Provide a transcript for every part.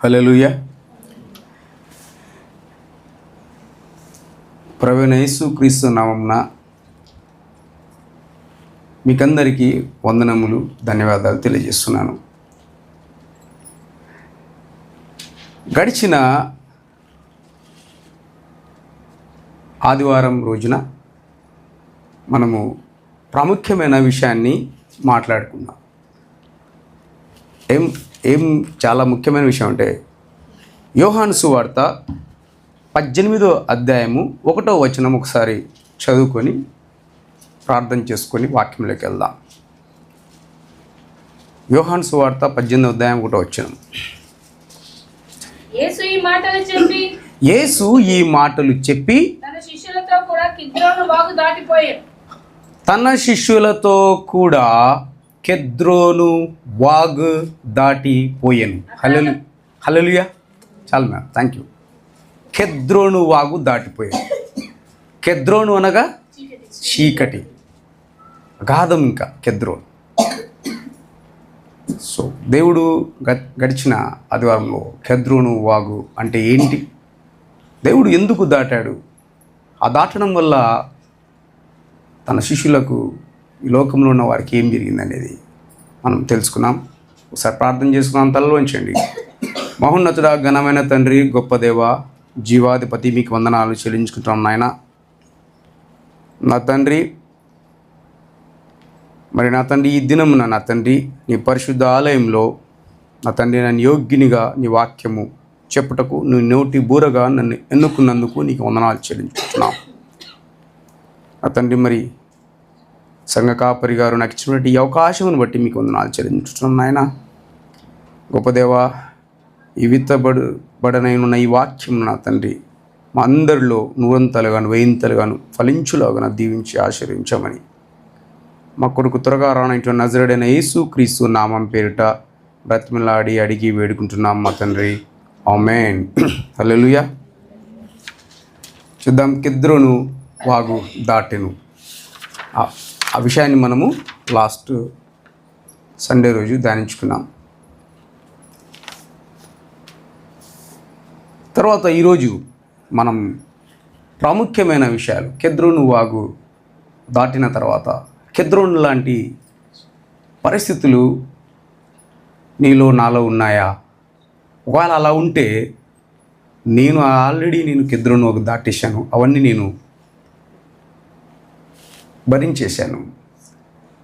హల్లెలూయా. ప్రభువైన యేసుక్రీస్తు నామమున మీకందరికీ వందనములు, ధన్యవాదాలు తెలియజేస్తున్నాను. గడిచిన ఆదివారం రోజున మనము ప్రాముఖ్యమైన విషయాన్ని మాట్లాడుకున్నాం. ఏం చాలా ముఖ్యమైన విషయం అంటే యోహాను సువార్త 18వ అధ్యాయము 1వ వచనం ఒకసారి చదువుకొని ప్రార్థన చేసుకొని వాక్యంలోకి వెళ్దాం. యోహాను సువార్త 18వ అధ్యాయం 1వ వచనం. యేసు ఈ మాటలు చెప్పి తన శిష్యులతో కూడా కెద్రోను వాగు దాటిపోయాను. హల్లెలూయా. చాలా మ్యామ్, థ్యాంక్ యూ. కెద్రోను వాగు దాటిపోయాను. కెద్రోను అనగా చీకటి, అగాధం. ఇంకా కెద్రోను. సో దేవుడు గడిచిన ఆదివారంలో కెద్రోను వాగు అంటే ఏంటి, దేవుడు ఎందుకు దాటాడు, ఆ దాటడం వల్ల తన శిష్యులకు, ఈ లోకంలో ఉన్న వారికి ఏం జరిగిందనేది మనం తెలుసుకున్నాం. ఒకసారి ప్రార్థన చేసుకున్నాం. తలలోంచండి. మహోన్నతుడా, ఘనమైన తండ్రి, గొప్ప దేవ, జీవాధిపతి, మీకు వందనాలు చెల్లించుకుంటున్నాం నాయన. నా తండ్రి, మరి నా తండ్రి, ఈ దినమున నా తండ్రి నీ పరిశుద్ధ ఆలయంలో నా తండ్రి నన్ను యోగ్యునిగా నీ వాక్యము చెప్పుటకు నువ్వు నోటి బూరగా నన్ను ఎన్నుకున్నందుకు నీకు వందనాలు చెల్లించుకుంటున్నాం నా తండ్రి. మరి సంఘ కాపరి గారు నాకు ఇచ్చినటువంటి ఈ అవకాశమును బట్టి మీకు వందనాలు చెల్లించుకుంటున్నాం నాయన. గొప్ప దేవా, ఈ విత్తబడనైన ఈ వాక్యం నా తండ్రి మా అందరిలో నూరంతలుగాను వేయింతలుగాను ఫలించులాగా దీవించి ఆశీర్వించమని మా కొడుకు త్వరగా రానటువంటి నజరేయుడైన యేసుక్రీస్తు నామం పేరిట బ్రతిమలాడి అడిగి వేడుకుంటున్నాం మా తండ్రి. ఆమేన్. హల్లెలూయా. చూద్దాం. కెద్రోను వాగు దాటెను. ఆ విషయాన్ని మనము లాస్ట్ సండే రోజు ధ్యానించుకున్నాం. తర్వాత ఈరోజు మనం ప్రాముఖ్యమైన విషయాలు, కెద్రోను వాగు దాటిన తర్వాత కెద్రోను లాంటి పరిస్థితులు నీలో నాలో ఉన్నాయా? ఒకవేళ అలా ఉంటే నేను కెద్రోను వాగు దాటేశాను, అవన్నీ నేను భరించేశాను.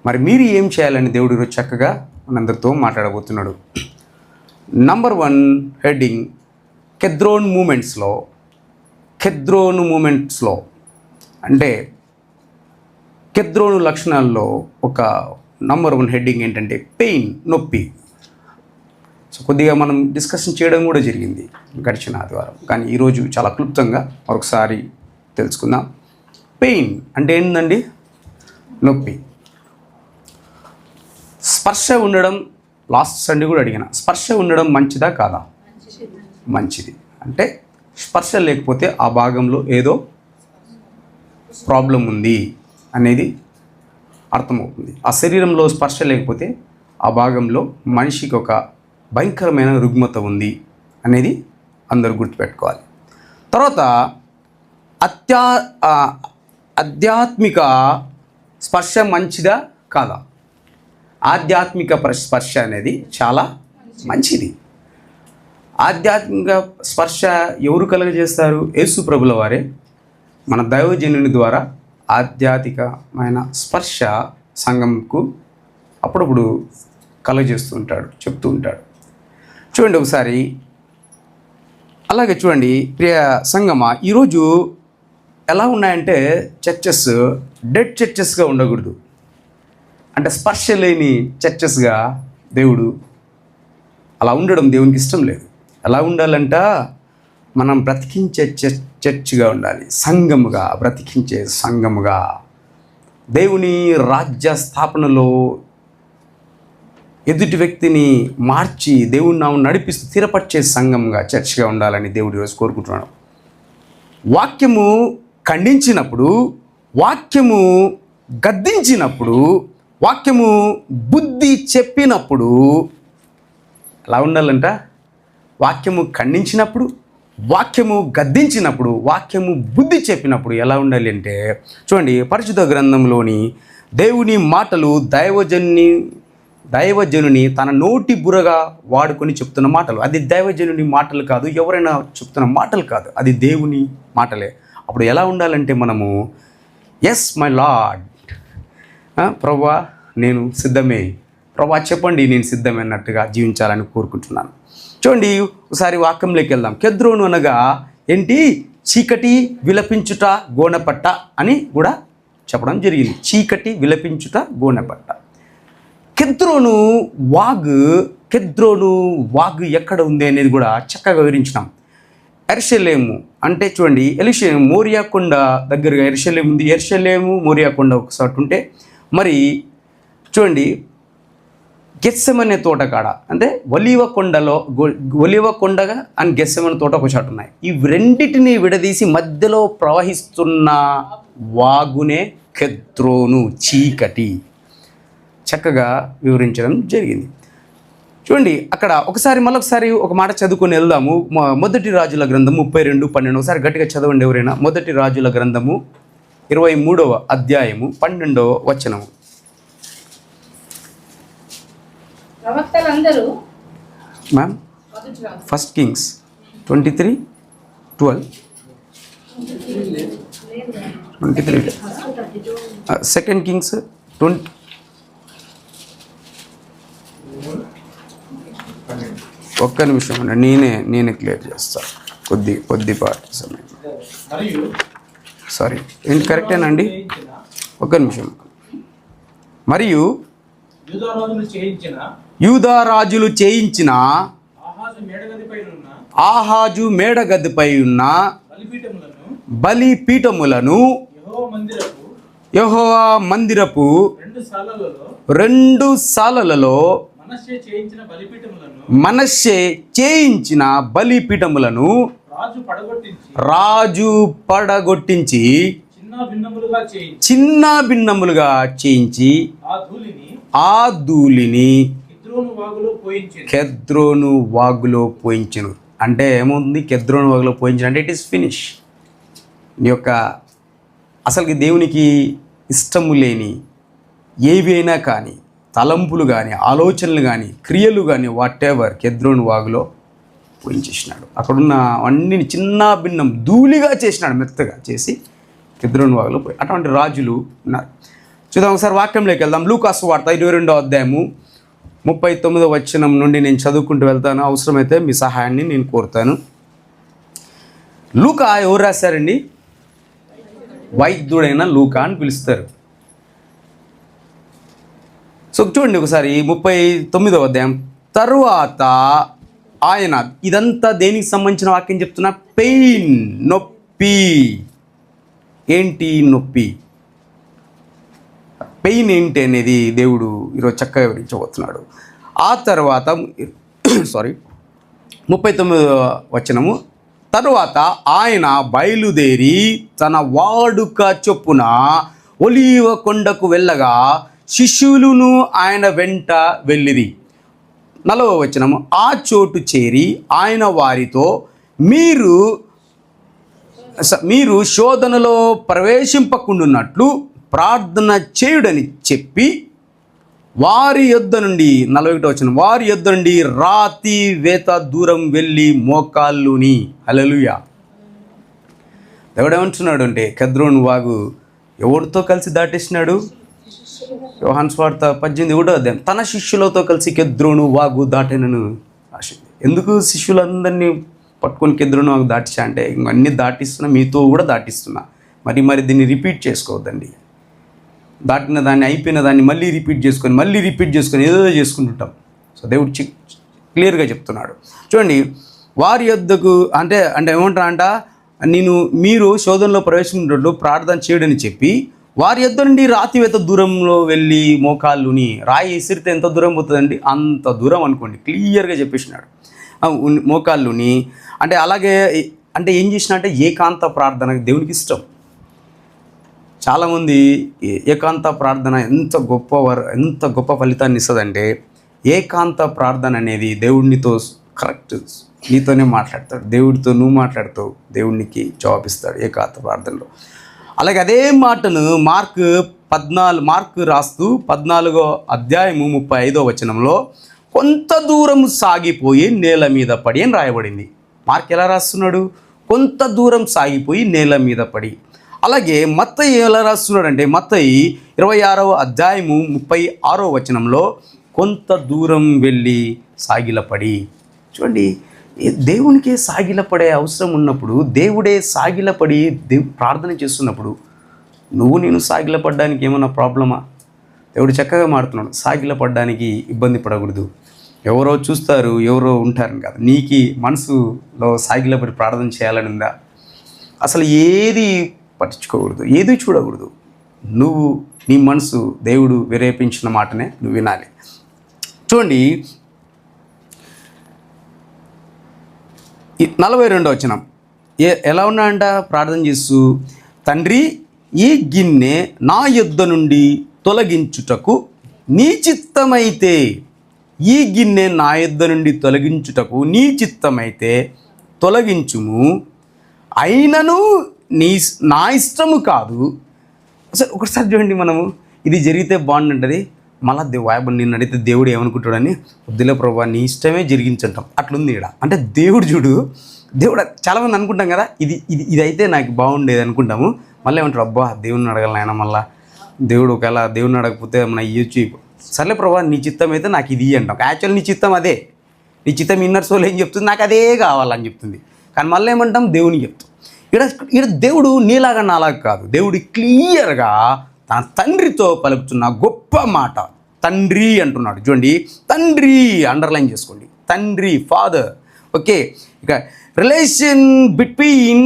మరి మీరు ఏం చేయాలని దేవుడు ఈరోజు చక్కగా మనందరితో మాట్లాడబోతున్నాడు. నంబర్ 1 హెడ్డింగ్ కెద్రోను మూమెంట్స్లో అంటే కెద్రోను లక్షణాల్లో ఒక నంబర్ 1 హెడ్డింగ్ ఏంటంటే పెయిన్, నొప్పి. సో కొద్దిగా మనం డిస్కషన్ చేయడం కూడా జరిగింది గడిచిన ఆదివారం, కానీ ఈరోజు చాలా క్లుప్తంగా మరొకసారి తెలుసుకుందాం. పెయిన్ అంటే ఏంటండి? నొప్పి. స్పర్శ ఉండడం, లాస్ట్ సండే కూడా అడిగిన, స్పర్శ ఉండడం మంచిదా కాదా? మంచిది. అంటే స్పర్శ లేకపోతే ఆ భాగంలో ఏదో ప్రాబ్లం ఉంది అనేది అర్థమవుతుంది. ఆ శరీరంలో స్పర్శ లేకపోతే ఆ భాగంలో మనిషికి ఒక భయంకరమైన రుగ్మత ఉంది అనేది అందరూ గుర్తుపెట్టుకోవాలి. తర్వాత ఆధ్యాత్మిక స్పర్శ మంచిదా కాదా? ఆధ్యాత్మిక స్పర్శ అనేది చాలా మంచిది. ఆధ్యాత్మిక స్పర్శ ఎవరు కలుగజేస్తారు? యేసు ప్రభుల వారే మన దైవజనుని ద్వారా ఆధ్యాత్మికమైన స్పర్శ సంఘంకు అప్పుడప్పుడు కలుగజేస్తూ ఉంటాడు, చెప్తూ ఉంటాడు. చూడండి ఒకసారి. అలాగే చూడండి ప్రియ సంగమా, ఈరోజు ఎలా ఉన్నాయంటే చర్చెస్ డెడ్ చర్చెస్గా ఉండకూడదు. అంటే స్పర్శ లేని చర్చెస్గా దేవుడు అలా ఉండడం దేవునికి ఇష్టం లేదు. ఎలా ఉండాలంట? మనం బ్రతికించే చర్చ్గా ఉండాలి, సంఘముగా, బ్రతికించే సంఘముగా, దేవుని రాజ్య స్థాపనలో ఎదుటి వ్యక్తిని మార్చి దేవుని నామం నడిపిస్తూ స్థిరపరిచే సంఘంగా, చర్చ్గా ఉండాలని దేవుడు ఈరోజు కోరుకుంటున్నాడు. వాక్యము ఖండించినప్పుడు, వాక్యము గద్దించినప్పుడు, వాక్యము బుద్ధి చెప్పినప్పుడు ఎలా ఉండాలంట? వాక్యము ఖండించినప్పుడు, వాక్యము గద్దించినప్పుడు, వాక్యము బుద్ధి చెప్పినప్పుడు ఎలా ఉండాలి అంటే, చూడండి పరిశుద్ధ గ్రంథంలోని దేవుని మాటలు దైవజనుని తన నోటి బురగా వాడుకొని చెప్తున్న మాటలు. అది దైవజనుని మాటలు కాదు, ఎవరైనా చెప్తున్న మాటలు కాదు, అది దేవుని మాటలే. అప్పుడు ఎలా ఉండాలంటే మనము, ఎస్ మై లార్డ్, ప్రభువా నేను సిద్ధమే, ప్రభువా చెప్పండి నేను సిద్ధమే అన్నట్టుగా జీవించాలని కోరుకుంటున్నాను. చూడండి ఒకసారి వాక్యంలోకి వెళ్దాం. కెద్రోను అనగా ఏంటి? చీకటి విలపించుట గోనెపట్ట అని కూడా చెప్పడం జరిగింది. చీకటి విలపించుట గోనెపట్ట. కెద్రోను వాగు ఎక్కడ ఉంది అనేది కూడా చక్కగా వివరించినాం. యెరూషలేము అంటే చూడండి, మోరియా కొండ దగ్గరగా యెరూషలేము ఉంది. యెరూషలేము మోరియా కొండ ఒకసారి ఉంటే, మరి చూడండి గెత్సెమనే తోట కాడ అంటే ఒలీవ కొండగా అండ్ గెత్సెమనే తోట ఒక చోట ఉన్నాయి. ఈ రెండిటిని విడదీసి మధ్యలో ప్రవహిస్తున్న వాగునే కెద్రోను, చీకటి, చక్కగా వివరించడం జరిగింది. చూడండి అక్కడ మళ్ళొకసారి ఒక మాట చదువుకొని వెళ్దాము. మొదటి రాజుల గ్రంథము 32:12. ఒకసారి గట్టిగా చదవండి ఎవరైనా. మొదటి రాజుల గ్రంథము 23వ అధ్యాయము 12వ వచనము. ప్రవక్తలందరూ మ్యామ్, ఫస్ట్ కింగ్స్ 23:12, 23, సెకండ్ కింగ్స్ 20. ఒక్క నిమిషం అండి, నేనే క్లియర్ చేస్తాను కొద్దిపాటి సమయం. సారీ, ఏంటి కరెక్టేనండి? ఒక్క నిమిషం. మరియు యూదారాజులు చేయించిన ఆహాజు మేడగదిపై ఉన్న బలిపీఠములను యెహోవా మందిరపు 2 సాలలలో మనష్షే చేయించిన బలిపీఠములను రాజు పడగొట్టించి చిన్న భిన్నములుగా చేయించి ఆ ధూళిని కెద్రోను వాగులో పోయించెను. అంటే ఏముంది? కెద్రోను వాగులో పోయించను అంటే ఇట్ ఈస్ ఫినిష్. నీ యొక్క అసలుకి దేవునికి ఇష్టము లేని ఏవైనా కానీ, తలంపులు కానీ, ఆలోచనలు కానీ, క్రియలు కానీ, వాట్ ఎవర్ కెద్రోను వాగులో పోయించేసినాడు. అక్కడున్న అన్ని చిన్న భిన్నం ధూళిగా చేసినాడు, మెత్తగా చేసి కెద్రోను వాగులో పోయి. అటువంటి రాజులు ఉన్నారు. చూద్దాం ఒకసారి వాక్యంలోకి వెళ్దాం. లూకా సువార్త 22వ అధ్యాయము 39వ వచనం నుండి నేను చదువుకుంటూ వెళ్తాను. అవసరమైతే మీ సహాయాన్ని నేను కోరుతాను. లూకా ఎవరు రాశారండి? వైద్యుడైన లూకా అని పిలుస్తారు. సో చూడండి ఒకసారి 39వ అధ్యాయం. తరువాత ఆయన, ఇదంతా దేనికి సంబంధించిన వాక్యం చెప్తున్నా? పెయిన్, నొప్పి. ఏంటి నొప్పి? పెయిన్ ఏంటి అనేది దేవుడు ఈరోజు చక్కగా వివరించబోతున్నాడు. ఆ తర్వాత 39వ వచనము. తరువాత ఆయన బయలుదేరి తన వాడుక చొప్పున ఒలీవ కొండకు వెళ్ళగా శిష్యులను ఆయన వెంట వెళ్ళిరి. 40వ వచనము. ఆ చోటు చేరి ఆయన వారితో, మీరు శోధనలో ప్రవేశింపకుండున్నట్లు ప్రార్థన చేయుడని చెప్పి వారి యొద్ద నుండి 41వ వచనం, వారి యొద్ద నుండి రాతి వేత దూరం వెళ్ళి మోకాళ్ళుని. హల్లెలూయా. దేవుడు ఏమంటున్నాడు అంటే, కెద్రోను వాగు ఎవరితో కలిసి దాటేసినాడు? యోహాను సువార్త 18వ అధ్యాయం. తన శిష్యులతో కలిసి కెద్రోను వాగు దాటెనను రాసింది. ఎందుకు శిష్యులందరినీ పట్టుకొని కెద్రోను వాగు దాటించా అంటే, అన్నీ దాటిస్తున్నా, మీతో కూడా దాటిస్తున్నా, మరి దీన్ని రిపీట్ చేసుకోవద్దండి. దాటిన దాన్ని, అయిపోయిన దాన్ని మళ్ళీ రిపీట్ చేసుకొని ఏదో చేసుకుంటుంటాం. సో దేవుడు క్లియర్గా చెప్తున్నాడు. చూడండి, వారి యొద్దకు అంటే ఏమంటారంట, మీరు శోధనలో ప్రవేశించినట్లు ప్రార్థన చేయడని చెప్పి వారి యొద్ద నుండి రాతివేత దూరంలో వెళ్ళి మోకాళ్ళుని. రాయి ఇసిరితే ఎంత దూరం పోతుందండి? అంత దూరం అనుకోండి, క్లియర్గా చెప్పేసినాడు. మోకాళ్ళుని అంటే అలాగే అంటే ఏం చేసినా అంటే ఏకాంత ప్రార్థన దేవునికి ఇష్టం. చాలామంది ఏకాంత ప్రార్థన ఎంత గొప్ప ఫలితాన్ని ఇస్తుందంటే, ఏకాంత ప్రార్థన అనేది దేవుడినితో కరెక్ట్ నీతోనే మాట్లాడతాడు. దేవుడితో నువ్వు మాట్లాడతావు, దేవుడికి జవాబిస్తాడు ఏకాంత ప్రార్థనలో. అలాగే అదే మాటను మార్కు రాస్తూ 14వ అధ్యాయము 35వ వచనంలో కొంత దూరం సాగిపోయి నేల మీద పడి అని రాయబడింది. మార్క్ ఎలా రాస్తున్నాడు? కొంత దూరం సాగిపోయి నేల మీద పడి. అలాగే మత్తయి ఎలా రాస్తున్నాడంటే మత్తయి 26వ అధ్యాయము 36వ వచనంలో కొంత దూరం వెళ్ళి సాగిలపడి. చూడండి, దేవునికే సాగిలపడే అవసరం ఉన్నప్పుడు, దేవుడే సాగిలపడి ప్రార్థన చేస్తున్నప్పుడు నేను సాగిలపడడానికి ఏమన్నా ప్రాబ్లమా? దేవుడు చక్కగా మాడుతున్నాడు. సాగిలపడడానికి ఇబ్బంది పడకూడదు. ఎవరో చూస్తారు, ఎవరో ఉంటారని కాదు. నీకు మనసులో సాగిలపడి ప్రార్థన చేయాలని ఉందా? అసలు ఏది పట్టించుకోకూడదు, ఏది చూడకూడదు. నువ్వు నీ మనసు దేవుడు విరేపించిన మాటనే నువ్వు వినాలి. చూడండి, 42వ వచనం ఎలా ఉన్నాడంట? ప్రార్థన చేస్తూ, తండ్రి ఈ గిన్నె నా యొద్ద నుండి తొలగించుటకు నీ చిత్తమైతే, ఈ గిన్నె నా యొద్ద నుండి తొలగించుటకు నీ చిత్తమైతే తొలగించుము, అయినను నా ఇష్టము కాదు. అసలు ఒకసారి చూడండి, మనము ఇది జరిగితే బాగుంటుంది. మళ్ళా నిన్ను అడిగితే దేవుడు ఏమనుకుంటాడని, వద్దులే ప్రభా నీ ఇష్టమే జరిగించంటాం. అట్లుంది ఇక్కడ. అంటే దేవుడు చాలామంది అనుకుంటాం కదా, ఇదైతే నాకు బాగుండేది అనుకుంటాము. మళ్ళీ ఏమంటారు, అబ్బా దేవుడిని అడగాలి ఆయన. మళ్ళీ దేవుడు ఒకవేళ దేవుడిని అడగకపోతే మన ఇయ్యొచ్చు. సర్లే ప్రభా నీ చిత్తం అయితే నాకు ఇది అంటాం. యాక్చువల్ నీ చిత్తం అదే, నీ చిత్తం ఇన్నర్ సోల్ ఏం చెప్తుంది, నాకు అదే కావాలని చెప్తుంది. కానీ మళ్ళీ ఏమంటాం, దేవునికి చెప్తాం. ఇక్కడ దేవుడు నీలాగా నాలాగా కాదు. దేవుడు క్లియర్గా తన తండ్రితో పలుకుతున్న గొప్ప మాట, తండ్రి అంటున్నాడు. చూడండి, తండ్రి అండర్లైన్ చేసుకోండి, తండ్రి, ఫాదర్. ఓకే, ఇక relation between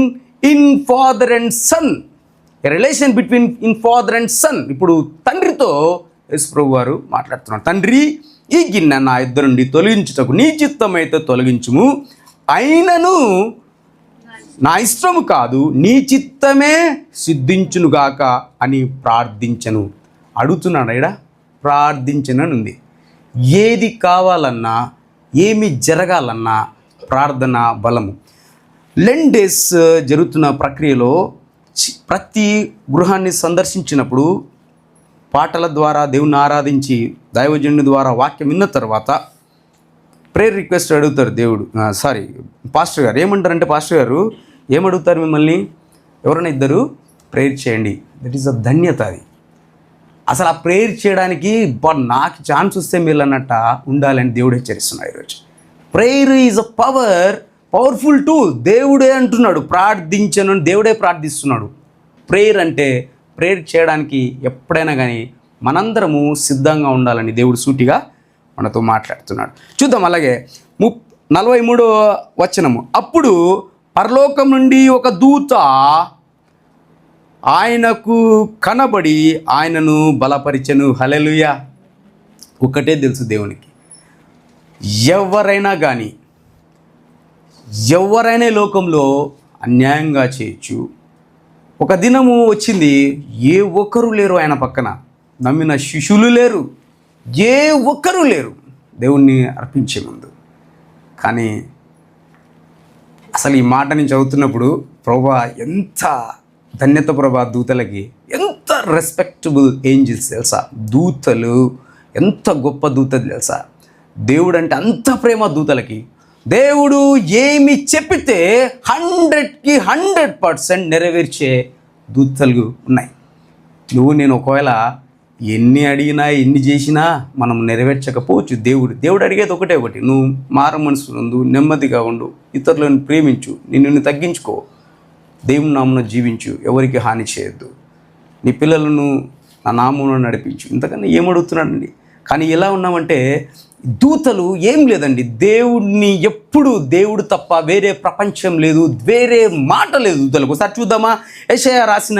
in father and son, relation between in father and son. ఇప్పుడు తండ్రితో యేసు ప్రభు వారు మాట్లాడుతున్నారు. తండ్రి ఈ గిన్నె నా ఇద్దరు నుండి తొలగించుటకు నీ చిత్తమైతే తొలగించుము, అయినను నా ఇష్టము కాదు నీ చిత్తమే సిద్ధించునుగాక అని ప్రార్థించను. అడుగుతున్నాడు ఇక్కడ, ప్రార్థించనని ఉంది. ఏది కావాలన్నా, ఏమి జరగాలన్నా ప్రార్థన బలము. లెంట్ డేస్ జరుగుతున్న ప్రక్రియలో ప్రతి గృహాన్ని సందర్శించినప్పుడు పాటల ద్వారా దేవుణ్ణి ఆరాధించి దైవజనుని ద్వారా వాక్యం విన్న తర్వాత ప్రేయర్ రిక్వెస్ట్ అడుగుతారు పాస్టర్ గారు. ఏమంటారంటే పాస్టర్ గారు ఏమడుగుతారు మిమ్మల్ని? ఎవరైనా ఇద్దరు ప్రేయర్ చేయండి. దట్ ఈస్ అ ధన్యత. అది అసలు ఆ ప్రేయర్ చేయడానికి నాకు ఛాన్స్ వస్తే మీరు అన్నట్ట ఉండాలని దేవుడు హెచ్చరిస్తున్నాడు ఈరోజు. Prayer is a powerful tool. దేవుడే అంటున్నాడు ప్రార్థించను, దేవుడే ప్రార్థిస్తున్నాడు. ప్రేయర్ అంటే ప్రేయర్ చేయడానికి ఎప్పుడైనా కానీ మనందరము సిద్ధంగా ఉండాలని దేవుడు సూటిగా మనతో మాట్లాడుతున్నాడు. చూద్దాం. అలాగే 43వ వచనము, అప్పుడు పరలోకం నుండి ఒక దూత ఆయనకు కనబడి ఆయనను బలపరిచెను. హల్లెలూయా. ఒకటే తెలుసు దేవునికి, ఎవరైనా కానీ ఎవరైనా లోకంలో అన్యాయంగా చేయొచ్చు. ఒక దినము వచ్చింది, ఏ ఒక్కరు లేరు ఆయన పక్కన, నమ్మిన శిష్యులు లేరు, ఏ ఒక్కరూ లేరు దేవుణ్ణి అర్పించే ముందు. కానీ అసలు ఈ మాట నేను చదువుతున్నప్పుడు, ప్రభా ఎంత ధన్యత ప్రభా, దూతలకి ఎంత రెస్పెక్టబుల్ ఏంజిల్స్ తెలుసా, దూతలు ఎంత గొప్ప దూతలు తెలుసా. దేవుడు అంటే అంత ప్రేమ దూతలకి. దేవుడు ఏమి చెప్పితే 100కి 100% నెరవేర్చే దూతలు ఉన్నాయి. నేను ఒకవేళ ఎన్ని అడిగినా ఎన్ని చేసినా మనం నెరవేర్చకపోవచ్చు. దేవుడు అడిగేది ఒకటే, నువ్వు మారు మనసు ఉండు, నెమ్మదిగా ఉండు, ఇతరులను ప్రేమించు, నిన్ను తగ్గించుకో, దేవుని నామమున జీవించు, ఎవరికి హాని చేయొద్దు, నీ పిల్లలను నా నామమున నడిపించు. ఇంతకన్నా ఏమడుగుతున్నాడండి? కానీ ఎలా ఉన్నామంటే దూతలు ఏం లేదండి, దేవుడిని ఎప్పుడు దేవుడు తప్ప వేరే ప్రపంచం లేదు, వేరే మాట లేదు దూతలకు. ఒకసారి చూద్దామా? యెషయా రాసిన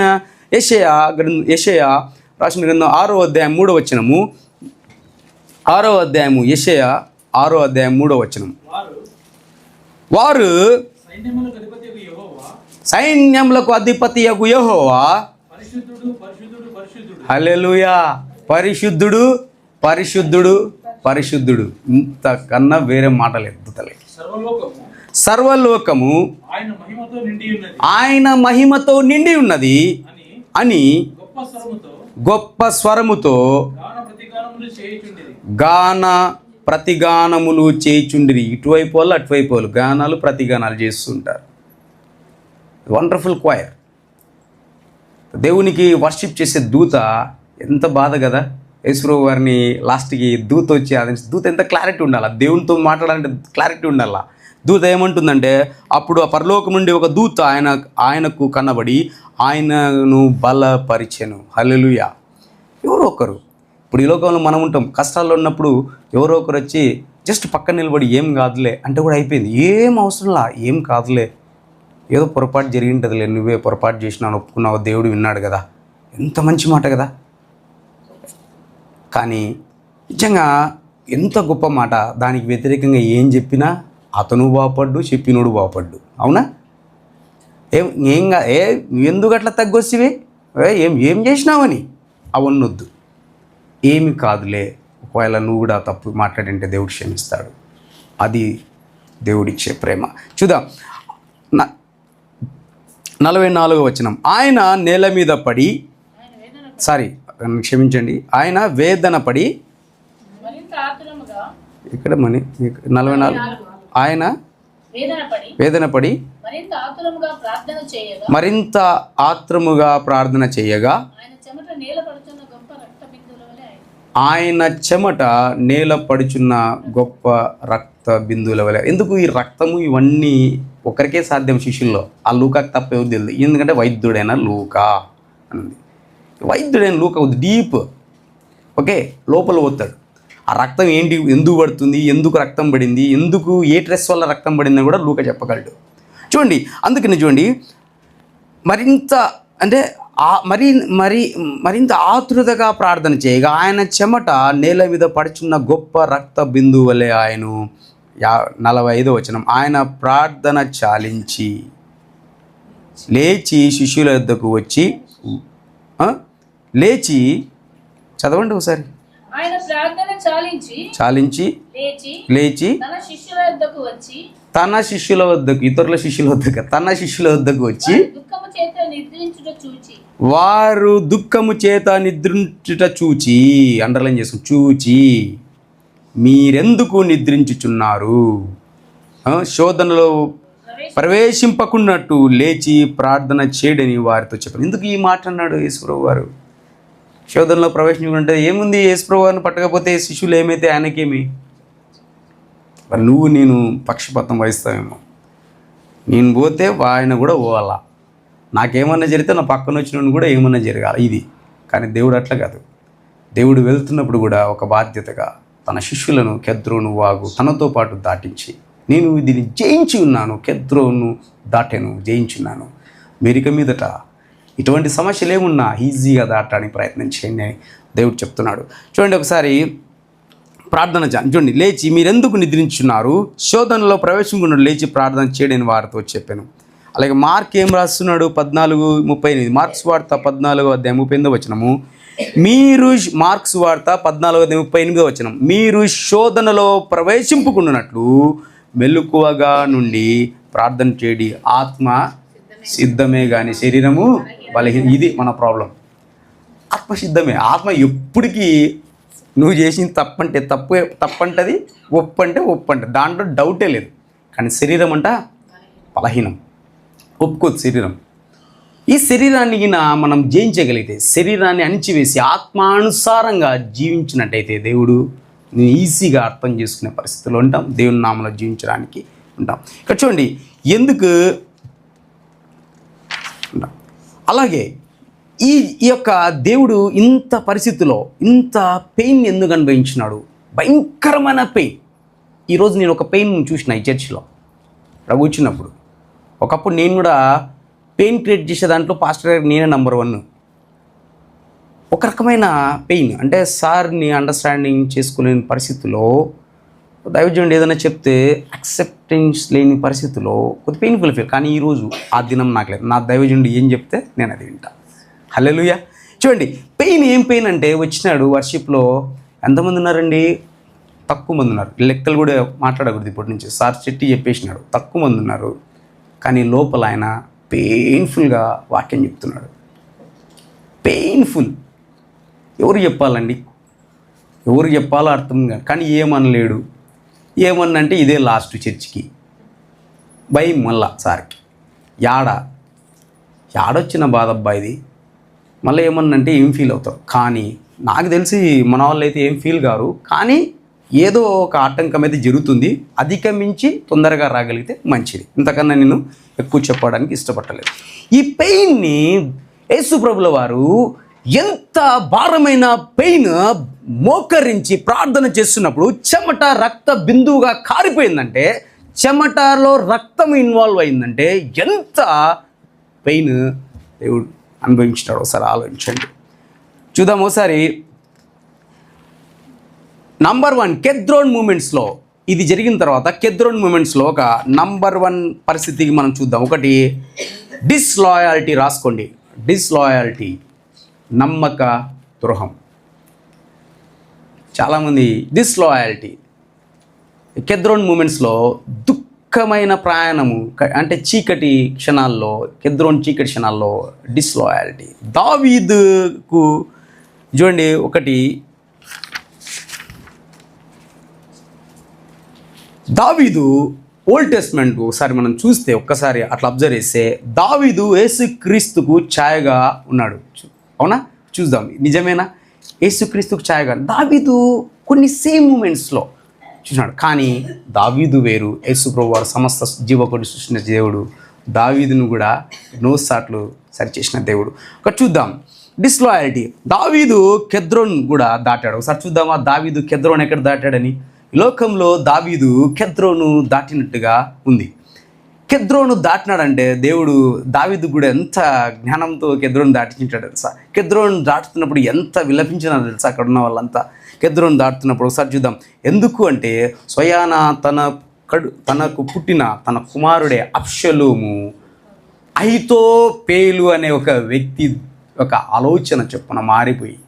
గ్రంథం 6వ అధ్యాయం 3వ వచనము. 6వ అధ్యాయము యెషయా 6వ అధ్యాయం 3వ వచనం. వారు సైన్యములకు అధిపతియగు యెహోవా హల్లెలూయా, పరిశుద్ధుడు పరిశుద్ధుడు పరిశుద్ధుడు. ఇంతకన్నా వేరే మాట లేదు దూతలకి. సర్వలోకము ఆయన మహిమతో నిండి ఉన్నది అని గొప్ప స్వరముతో గాన ప్రతిగానములు చేయుచుండిరి. ఇటువైపు వాళ్ళు అటువైపు వాళ్ళు గానాలు ప్రతిగానాలు చేస్తుంటారు. Wonderful choir. దేవునికి వర్షిప్ చేసే దూత ఎంత బాధ కదా. యేసుప్రభు వారిని లాస్ట్కి దూత వచ్చి దూత ఎంత క్లారిటీ ఉండాలా, దేవునితో మాట్లాడాలంటే క్లారిటీ ఉండాలా. దూత ఏమంటుందంటే, అప్పుడు ఆ పరలోకం నుండి ఒక దూత ఆయనకు కనబడి ఆయనను బలపరిచెను. హల్లెలూయా. ఎవరో ఒకరు, ఇప్పుడు ఈ లోకంలో మనం ఉంటాం, కష్టాల్లో ఉన్నప్పుడు ఎవరో ఒకరు వచ్చి జస్ట్ పక్కన నిలబడి ఏం కాదులే అంటే కూడా అయిపోయింది. ఏం అవసరంలా, ఏం కాదులే, ఏదో పొరపాటు జరిగింటుందిలే, నువ్వే పొరపాటు చేసినావు ఒప్పుకున్నావు, దేవుడు విన్నాడు కదా. ఎంత మంచి మాట కదా. కానీ నిజంగా ఎంత గొప్ప మాట. దానికి వ్యతిరేకంగా ఏం చెప్పినా అతను బాగుపడ్డు, చెప్పినోడు బాగుపడ్డు. అవునా? ఎందుకు అట్లా తగ్గొచ్చివి, ఏం చేసినావని అవన్నొద్దు. ఏమి కాదులే, ఒకవేళ నువ్వు కూడా తప్పు మాట్లాడింటే దేవుడు క్షమిస్తాడు. అది దేవుడిచ్చే ప్రేమ. చూద్దాం 44వ వచనం. ఆయన నేల మీద పడి ఆయన వేదన పడి ఇక్కడ 44 ఆయన వేదన పడి మరింత ఆత్రముగా ప్రార్థన చేయగా ఆయన చెమట నేల పడుచున్న గొప్ప రక్త బిందువుల వలె. ఎందుకు ఈ రక్తము ఇవన్నీ ఒకరికే సాధ్యం శిష్యుల్లో, ఆ లూకాకి తప్ప ఎవరు తెలియదు. ఎందుకంటే వైద్యుడైన లూకా అని, వైద్యుడైన లూకా డీప్, ఓకే, లోపల పోతాడు. ఆ రక్తం ఏంటి, ఎందుకు పడుతుంది, ఎందుకు రక్తం పడింది, ఎందుకు ఏ స్ట్రెస్ వల్ల రక్తం పడిందని కూడా లూకా చెప్పగలడు. చూడండి, అందుకని చూడండి, మరింత అంటే మరింత ఆతృతగా ప్రార్థన చేయగా ఆయన చెమట నేల మీద పడుచున్న గొప్ప రక్త బిందువు వలె ఆయను. 45వ వచనం. ఆయన ప్రార్థన చాలించి లేచి శిష్యుల వద్దకు వచ్చి చదవండి ఒకసారి. ఆయన ప్రార్థన చాలించి లేచి తన శిష్యుల వద్దకు, ఇతరుల శిష్యుల వద్దకు, తన శిష్యుల వద్దకు వచ్చి వారు దుఃఖము చేత నిద్రించుట చూచి, అండర్లైన్ చేసుకుని, చూచి మీరెందుకు నిద్రించుచున్నారు, శోధనలో ప్రవేశింపకున్నట్టు లేచి ప్రార్థన చేయడని వారితో చెప్పారు. ఎందుకు ఈ మాట అన్నాడు యేసుప్రభు వారు? శోధనలో ప్రవేశించుకుంటే ఏముంది, యేసుప్రభు వారిని పట్టకపోతే శిష్యులు ఏమైతే ఆయనకేమి? నువ్వు నేను పక్షపాతం వహిస్తావేమో, నేను పోతే ఆయన కూడా పోవాలా, నాకేమన్నా జరిగితే నా పక్కన వచ్చిన కూడా ఏమన్నా జరగాలి, ఇది. కానీ దేవుడు అట్లా కాదు. దేవుడు వెళ్తున్నప్పుడు కూడా ఒక బాధ్యతగా తన శిష్యులను కెద్రోను వాగు తనతో పాటు దాటించి, నేను దీన్ని జయించి ఉన్నాను, కెద్రోను దాటాను, జయించున్నాను, మీరిక మీదట ఇటువంటి సమస్యలు ఏమున్నా ఈజీగా దాటడానికి ప్రయత్నం చేయండి అని దేవుడు చెప్తున్నాడు. చూడండి ఒకసారి ప్రార్థన చూడండి. లేచి మీరెందుకు నిద్రించున్నారు, శోధనలో ప్రవేశించుకున్నాడు, లేచి ప్రార్థన చేయడని వారితో చెప్పాను. అలాగే మార్క్ ఏం రాస్తున్నాడు? 14:38. మార్క్స్ వార్త 14:38 వచనము. మీరు మార్క్స్ వార్త 14:38 వచనం. మీరు శోధనలో ప్రవేశింపుకున్నట్లు మెలకువగా నుండి ప్రార్థన చేయడి, ఆత్మ సిద్ధమే కానీ శరీరము బలహీన. ఇది మన ప్రాబ్లం. ఆత్మ సిద్ధమే. ఆత్మ ఎప్పటికీ నువ్వు చేసిన తప్పంటే తప్పంటది, ఒప్పంటే ఒప్పంటది, దాంట్లో డౌటే లేదు. కానీ శరీరం అంట బలహీనం, ఒప్పుకోదు శరీరం. ఈ శరీరాన్ని మనం జయించగలిగితే, శరీరాన్ని అణిచివేసి ఆత్మానుసారంగా జీవించినట్టయితే దేవుడు ఈజీగా అర్థం చేసుకునే పరిస్థితుల్లో ఉంటాం, దేవుని నామలో జీవించడానికి ఉంటాం. ఇక్కడ చూడండి ఎందుకు ఉంటాం. అలాగే ఈ యొక్క దేవుడు ఇంత పరిస్థితిలో ఇంత పెయిన్ ఎందుకు అనుభవించినాడు? భయంకరమైన పెయిన్. ఈరోజు నేను ఒక పెయిన్ చూసిన ఈ చర్చిలో ప్రభు వచ్చినప్పుడు. ఒకప్పుడు నేను కూడా పెయిన్ క్రియేట్ చేసే దాంట్లో పాస్టర్ గారికి నేనే నెంబర్ 1. ఒక రకమైన పెయిన్ అంటే సార్ని అండర్స్టాండింగ్ చేసుకోలేని పరిస్థితిలో, దైవజనుడు ఏదైనా చెప్తే యాక్సెప్టెన్స్ లేని పరిస్థితిలో కొద్ది పెయిన్ఫుల్ ఫీల్. కానీ ఈరోజు ఆ దినం నాకు లేదు. నా దైవజనుడు ఏం చెప్తే నేను అది వింటా. హల్లెలూయా. చూడండి, పెయిన్ ఏం పెయిన్ అంటే వచ్చినాడు వర్షిప్లో ఎంతమంది ఉన్నారండి? తక్కువ మంది ఉన్నారు. లెక్కలు కూడా మాట్లాడకూడదు ఇప్పటి నుంచి. సార్ చెట్టి చెప్పేసినాడు, తక్కువ మంది ఉన్నారు. కానీ లోపల ఆయన పెయిన్ఫుల్గా వాక్యం చెప్తున్నాడు. పెయిన్ఫుల్. ఎవరు చెప్పాలండి? ఎవరు చెప్పాలో అర్థం కాదు. కానీ ఏమనలేడు. ఏమన్నంటే ఇదే లాస్ట్ చర్చికి భయం మళ్ళా సార్కి. యాడొచ్చిన బాధ అబ్బా ఇది. మళ్ళీ ఏమన్నంటే ఏం ఫీల్ అవుతారు. కానీ నాకు తెలిసి మన వాళ్ళు అయితే ఏం ఫీల్ కారు. కానీ ఏదో ఒక ఆటంకం అయితే జరుగుతుంది. అధిగమించి తొందరగా రాగలిగితే మంచిది. ఇంతకన్నా నేను ఎక్కువ చెప్పడానికి ఇష్టపడలేదు. ఈ పెయిన్ని యేసు ప్రభుల వారు ఎంత భారమైన పెయిన్ మోకరించి ప్రార్థన చేస్తున్నప్పుడు చెమట రక్త బిందువుగా కారిపోయిందంటే, చెమటలో రక్తం ఇన్వాల్వ్ అయిందంటే ఎంత పెయిన్ దేవుడు అనుభవించినాడు ఒకసారి ఆలోచించండి. చూద్దాం ఒకసారి. నంబర్ 1 కెద్రోన్ మూమెంట్స్లో ఇది జరిగిన తర్వాత కెద్రోన్ మూమెంట్స్లో ఒక నంబర్ 1 పరిస్థితికి మనం చూద్దాం. ఒకటి డిస్లాయాలిటీ. రాసుకోండి. డిస్లాయాలిటీ, నమ్మక ద్రోహం. చాలామంది డిస్లాయాలిటీ. కెద్రోన్ మూమెంట్స్లో దుఃఖమైన ప్రయాణము అంటే చీకటి క్షణాల్లో, కెద్రోన్ చీకటి క్షణాల్లో డిస్లాయాలిటీ. దావీదుకు చూడండి, ఒకటి దావీదు ఓల్డ్ టెస్ట్మెంట్ ఒకసారి మనం చూస్తే, ఒక్కసారి అట్లా అబ్జర్వ్ చేస్తే దావీదు యేసుక్రీస్తుకు ఛాయగా ఉన్నాడు. అవునా? చూద్దాం. నిజమేనా? యేసుక్రీస్తుకు ఛాయగా దావీదు కొన్ని సేమ్ మూమెంట్స్లో చూసినాడు. కానీ దావీదు వేరు, యేసు ప్రభు వారు సమస్త జీవకోటి సృష్టించిన దేవుడు. దావీదును కూడా ఎన్నో సార్లు సరిచేసిన దేవుడు. ఒక చూద్దాం. డిస్లాయాలిటీ. దావీదు కెద్రోన్ కూడా దాటాడు. ఒకసారి చూద్దామా దావీదు కెద్రోన్ ఎక్కడ దాటాడని. ఈ లోకంలో దావీదు కెద్రోను దాటినట్టుగా ఉంది. కెద్రోను దాటినాడంటే దేవుడు దావీదు కూడా ఎంత జ్ఞానంతో కెద్రోను దాటించాడు తెలుసా. కెద్రోను దాటుతున్నప్పుడు ఎంత విలపించినారో తెలుసా అక్కడ ఉన్న వాళ్ళంతా. కెద్రోను దాటుతున్నప్పుడు ఒకసారి చూద్దాం. ఎందుకు అంటే స్వయాన తనకు పుట్టిన తన కుమారుడే అబ్షలోము అహీతోపేలు అనే ఒక వ్యక్తి ఒక ఆలోచన చొప్పున మారిపోయి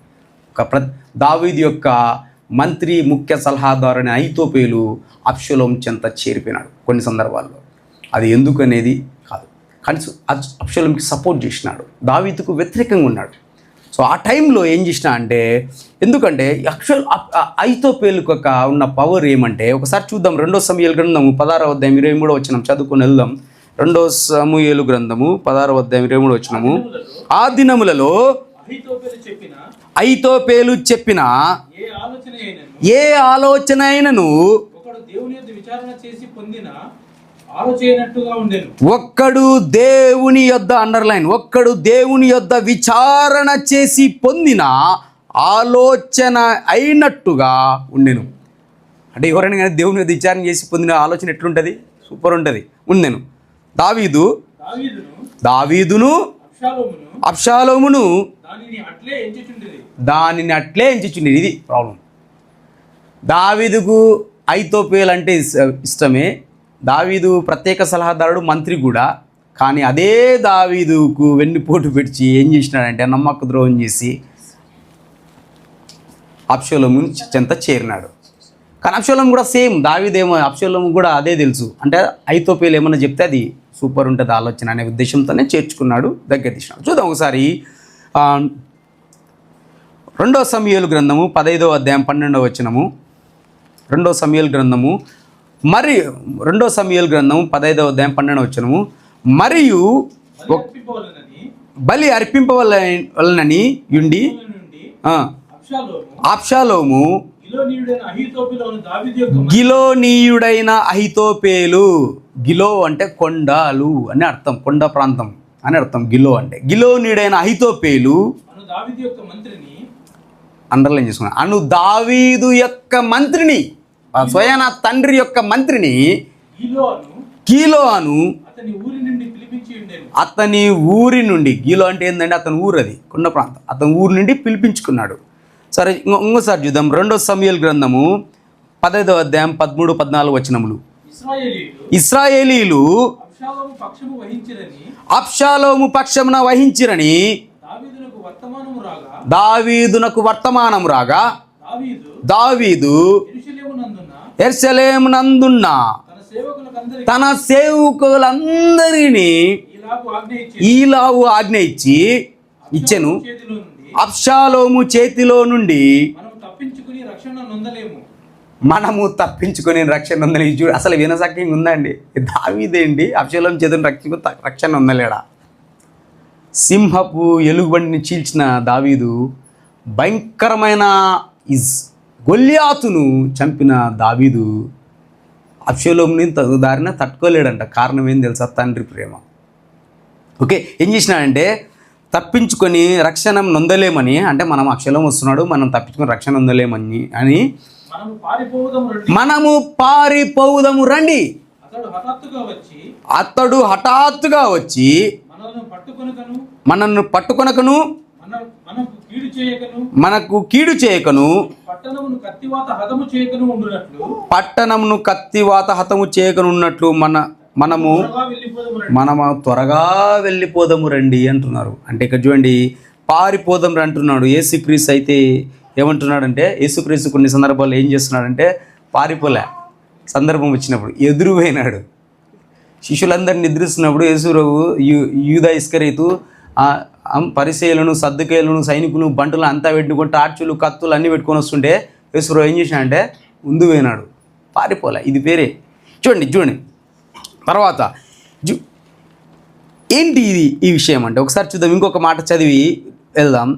దావీదు యొక్క మంత్రి ముఖ్య సలహాదారు అనే అహీతోపేలు అబ్షలోము చెంత చేరిపోయినాడు కొన్ని సందర్భాల్లో. అది ఎందుకు అనేది కాదు, కానీ అబ్షలోముకి సపోర్ట్ చేసినాడు, దావీదుకు వ్యతిరేకంగా ఉన్నాడు. సో ఆ టైంలో ఏం చేసినా అంటే, ఎందుకంటే అహీతోపేలుకు ఉన్న పవర్ ఏమంటే, ఒకసారి చూద్దాం. 2 సమూయేలు గ్రంథము 16వ అధ్యాయం 23వ వచనం చదువుకొని వెళ్దాం. 2 సమూయేలు గ్రంథము 16వ అధ్యాయం 23వ వచనము. ఆ దినములలో అహీతోపేలు చెప్పిన ఏ ఆలోచన అయినను ఒక్కడు దేవుని యొద్ద అండర్లైన్, ఒక్కడు దేవుని యొద్ద విచారణ చేసి పొందిన ఆలోచన అయినట్టుగా ఉండెను. అంటే ఎవరైనా కానీ దేవుని యొద్ద విచారణ చేసి పొందిన ఆలోచన ఎట్లుంటుంది? సూపర్ ఉంటుంది. ఉండెను. దావీదును అబ్షాలోమును దానిని అట్లే ఎంచుచుండేది. ఇది ప్రాబ్లం. దావీదుకు అహీతోపేలు అంటే ఇష్టమే. దావీదు ప్రత్యేక సలహాదారుడు, మంత్రి కూడా. కానీ అదే దావీదుకు వెన్నుపోటు పెట్టి ఏం చేసినాడంటే నమ్మక ద్రోహం చేసి అబ్షలోము చెంత చేరినాడు. కానీ అబ్షలోము కూడా సేమ్ దావీదేమో అబ్షలోము కూడా అదే తెలుసు. అంటే అహీతోపేలు ఏమన్నా చెప్తే అది సూపర్ ఉంటుంది ఆలోచన అనే ఉద్దేశంతోనే చేర్చుకున్నాడు, దగ్గర తీసినాడు. చూద్దాం ఒకసారి. 2 సమూయేలు గ్రంథము 15వ అధ్యాయం 12వ వచనము. 2 సమూయేలు గ్రంథము 15వ అధ్యాయం 12వ వచనము. మరియు బలి అర్పింపవలనని యుండి అబ్షాలోము గిలోనీయుడైన అహీతోపేలు. గిలో అంటే కొండలు అని అర్థం, కొండ ప్రాంతం అని అర్థం గిలో అంటే. గిలోనీయుడైన అహీతోపేలు అండర్లైన్ చేసుకున్నాను. అను దావీదు యొక్క మంత్రిని, స్వయాన తండ్రి యొక్క మంత్రిని కీలో అను అతని ఊరి నుండి, గీలో అంటే ఏంటంటే అతని ఊరు, అది కొండ ప్రాంతం, అతని ఊరి నుండి పిలిపించుకున్నాడు. సరే ఇంకోసారి చూద్దాం. 2 సమూయేలు గ్రంథము 15వ అధ్యాయం 13-14 వచనములు. ఇశ్రాయేలీలు అబ్షాలోము పక్షమున వహించిరని దావీదునకు వర్తమానము రాగా దావీదు యెరూషలేము నందున్న తన సేవకులకందరికీ తన సేవకులందరినీ ఈలాగు ఆజ్ఞ ఇచ్చి ఇచ్చెను. చేతిలో నుండి అబ్షాలోము చేతిలో నుండి మనం తప్పించుకుని రక్షణ నొందలేము. మనము తప్పించుకొని రక్షణ ఉందని చూడు. అసలు వినసక్యంగా ఉందండి. దావీదేంటి అబ్షాలోము చేతిని రక్షణ ఉందలేడా? సింహపు ఎలుగుబండిని చీల్చిన దావీదు భయంకరమైన గొల్యాతును చంపిన దావీదు అబ్షాలోముని దారిన తట్టుకోలేడంట. కారణం ఏం తెలుసా? తండ్రి ప్రేమ. ఓకే, ఏం చేసినాడంటే తప్పించుకొని రక్షణ నొందలేమని, అంటే మనం అబ్షాలోము వస్తున్నాడు, మనం తప్పించుకొని రక్షణ నొందలేమని అని మనము పారిపోవుదము రండి. అతడు హఠాత్తుగా వచ్చి మనల్ని పట్టుకొనకను మనకు కీడు చేయకను పట్టణమును కత్తివాత హతము చేయకను ఉన్నట్లు మనము త్వరగా వెళ్ళిపోదాము రండి అంటున్నారు. అంటే ఇక్కడ చూడండి, పారిపోదాం అంటున్నాడు. యేసుక్రీస్తు అయితే ఏమంటున్నాడంటే, యేసుక్రీస్తు కొన్ని సందర్భాల్లో ఏం చేస్తున్నాడంటే పారిపోలే. సందర్భం వచ్చినప్పుడు ఎదురుపోయినాడు. శిష్యులందరినీ నిద్రిస్తున్నప్పుడు యేసురావు యూదా ఇస్కరీతు పరిసయ్యులను, సద్దుకేయులను, సైనికులు, బంటులు అంతా పెట్టుకుంటే టార్చులు, కత్తులు అన్నీ పెట్టుకొని వస్తుంటే యేసురావు ఏం చేసినాడంటే ముందు పోయినాడు, పారిపోలే. ఇది పేరే. చూడండి తర్వాత ఏంటి ఇది ఈ విషయం అంటే ఒకసారి చూద్దాం. ఇంకొక మాట చదివి వెళ్దాం.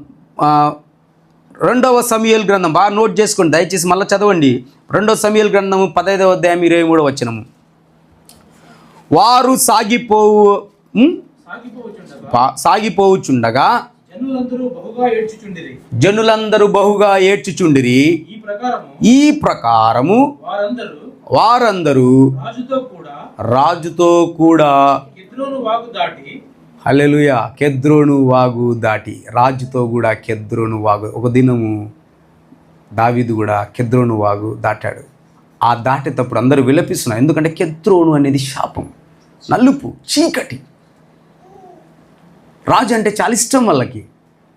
2వ సమూయేలు గ్రంథం బాగా నోట్ చేసుకోండి దయచేసి, మళ్ళీ చదవండి. 2వ సమూయేలు గ్రంథము 15వ అధ్యాయం 23వ వచనము. వారు సాగిపోవుచుండగా జనులందరూ బహుగా ఏడ్చుచుండిరి. ఈ ప్రకారము వారందరూ రాజుతో కూడా హల్లెలూయా కెద్రోను వాగు దాటి, రాజుతో కూడా కెద్రోను వాగు. ఒక దినము దావీదు కూడా కెద్రోను వాగు దాటాడు. ఆ దాటేటప్పుడు అందరూ విలపిస్తున్నారు. ఎందుకంటే కెద్రోను అనేది శాపం, నలుపు, చీకటి. రాజు అంటే చాలా ఇష్టం వాళ్ళకి.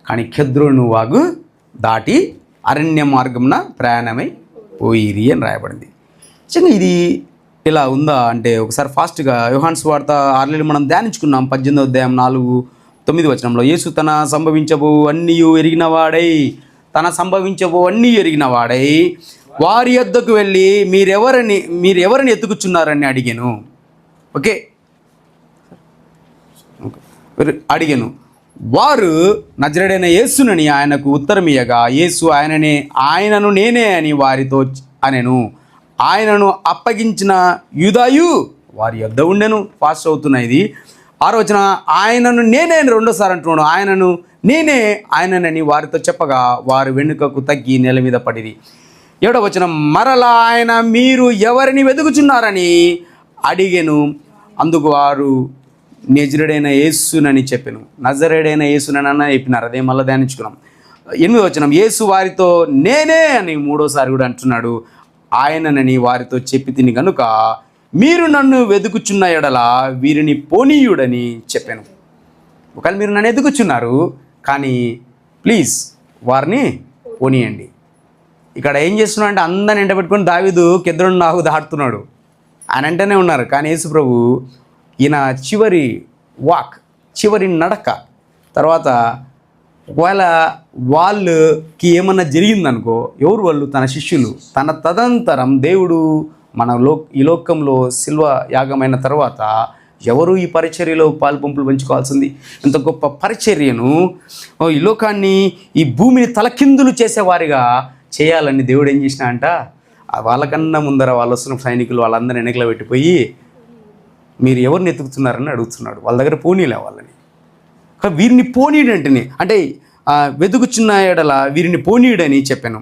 కానీ కెద్రోను వాగు దాటి అరణ్య మార్గంన ప్రయాణమై పోయిరి అని రాయబడింది. నిజంగా ఇది ఇలా ఉందా అంటే ఒకసారి ఫాస్ట్గా యోహాను సువార్త 6 మనం ధ్యానించుకున్నాం. 18వ అధ్యాయం 4-9 వచనంలో యేసు తన సంభవించబో అన్నీ ఎరిగిన వాడై వారి యొద్దకు వెళ్ళి మీరెవరిని ఎత్తుకుచున్నారని అడిగాను. ఓకే, అడిగాను. వారు నజరేయుడైన యేసునని ఆయనకు ఉత్తరమియ్యగా యేసు ఆయనను నేనే అని వారితో అనెను. ఆయనను అప్పగించిన యూదాయు వారి యొద్ద ఉండెను. ఫాస్ట్ అవుతున్నాయి ఇది. 6వ వచనం, ఆయనను నేనే అని 2వ అంటున్నాడు. ఆయననని వారితో చెప్పగా వారు వెనుకకు తగ్గి నేల మీద పడిరి. 7వ వచనం, మరలా ఆయన మీరు ఎవరిని వెతుకుచున్నారని అడిగెను. అందుకు వారు నజరేయుడైన యేసునని చెప్పెను. నజరేయుడైన యేసునని చెప్పినారు. అదే మళ్ళీ ధ్యానించుకున్నాం. 8వ వచనం, యేసు వారితో నేనే అని 3వసారి కూడా అంటున్నాడు. ఆయననని వారితో చెప్పి తిని గనుక మీరు నన్ను వెతుకుచున్న ఎడల వీరిని పోనీయుడని చెప్పాను. ఒకవేళ మీరు నన్ను ఎదుగుచున్నారు కానీ ప్లీజ్ వారిని పోనీయండి. ఇక్కడ ఏం చేస్తున్నాడు అంటే అందరిని ఎండబెట్టుకొని దావీదు కెద్రోను వాగు దాటుతున్నాడు. ఆయన అంటేనే ఉన్నారు. కానీ యేసు ప్రభు ఈయన చివరి నడక తర్వాత ఒకవేళ వాళ్ళకి ఏమన్నా జరిగిందనుకో, ఎవరు వాళ్ళు? తన శిష్యులు. తన తదంతరం దేవుడు ఈ లోకంలో శిల్వ యాగమైన తర్వాత ఎవరు ఈ పరిచర్యలో పాలుపంపులు పంచుకోవాల్సింది? ఇంత గొప్ప పరిచర్యను ఈ లోకాన్ని, ఈ భూమిని తలకిందులు చేసేవారిగా చేయాలని దేవుడు ఏం చేసినా అంట, వాళ్ళకన్నా ముందర వాళ్ళు వస్తున్న సైనికులు వాళ్ళందరినీ వెనకలో పెట్టిపోయి మీరు ఎవరిని ఎత్తుకుతున్నారని అడుగుతున్నాడు. వాళ్ళ దగ్గర పోనీలే వాళ్ళని. వీరిని పోనీడంటేనే అంటే వెతుకుచున్న ఎడల వీరిని పోనీడని చెప్పాను.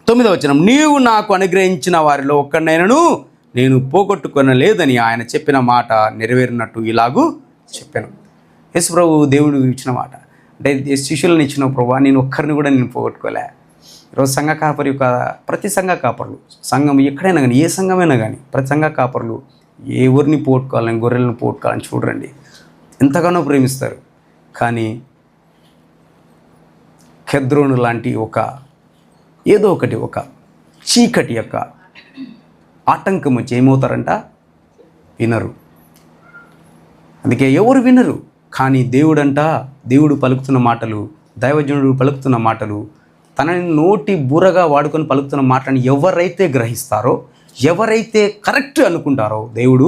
9వ వచనం, నీవు నాకు అనుగ్రహించిన వారిలో ఒక్కడినైనను నేను పోగొట్టుకొనలేదని ఆయన చెప్పిన మాట నెరవేరినట్టు ఇలాగూ చెప్పాను. యేసు ప్రభు దేవుడు ఇచ్చిన మాట అంటే శిష్యులను ఇచ్చిన ప్రభు నేను ఒక్కరిని కూడా నేను పోగొట్టుకోలే. ఈరోజు సంఘ కాపరి యొక్క ప్రతి సంఘ కాపరులు, సంఘం ఎక్కడైనా కానీ ఏ సంఘమైనా కానీ ప్రతి సంఘ కాపరులు ఎవరిని పోగొట్టుకోవాలని, గొర్రెలను పోగొట్టుకోవాలని చూడండి, ఎంతగానో ప్రేమిస్తారు. కానీ కెద్రోను లాంటి ఒక చీకటి యొక్క ఆటంకం వచ్చి ఏమవుతారంట? వినరు. అందుకే ఎవరు వినరు. కానీ దేవుడు పలుకుతున్న మాటలు, దైవజనుడు పలుకుతున్న మాటలు, తనని నోటి బూరగా వాడుకొని పలుకుతున్న మాటలను ఎవరైతే గ్రహిస్తారో, ఎవరైతే కరెక్ట్ అనుకుంటారో దేవుడు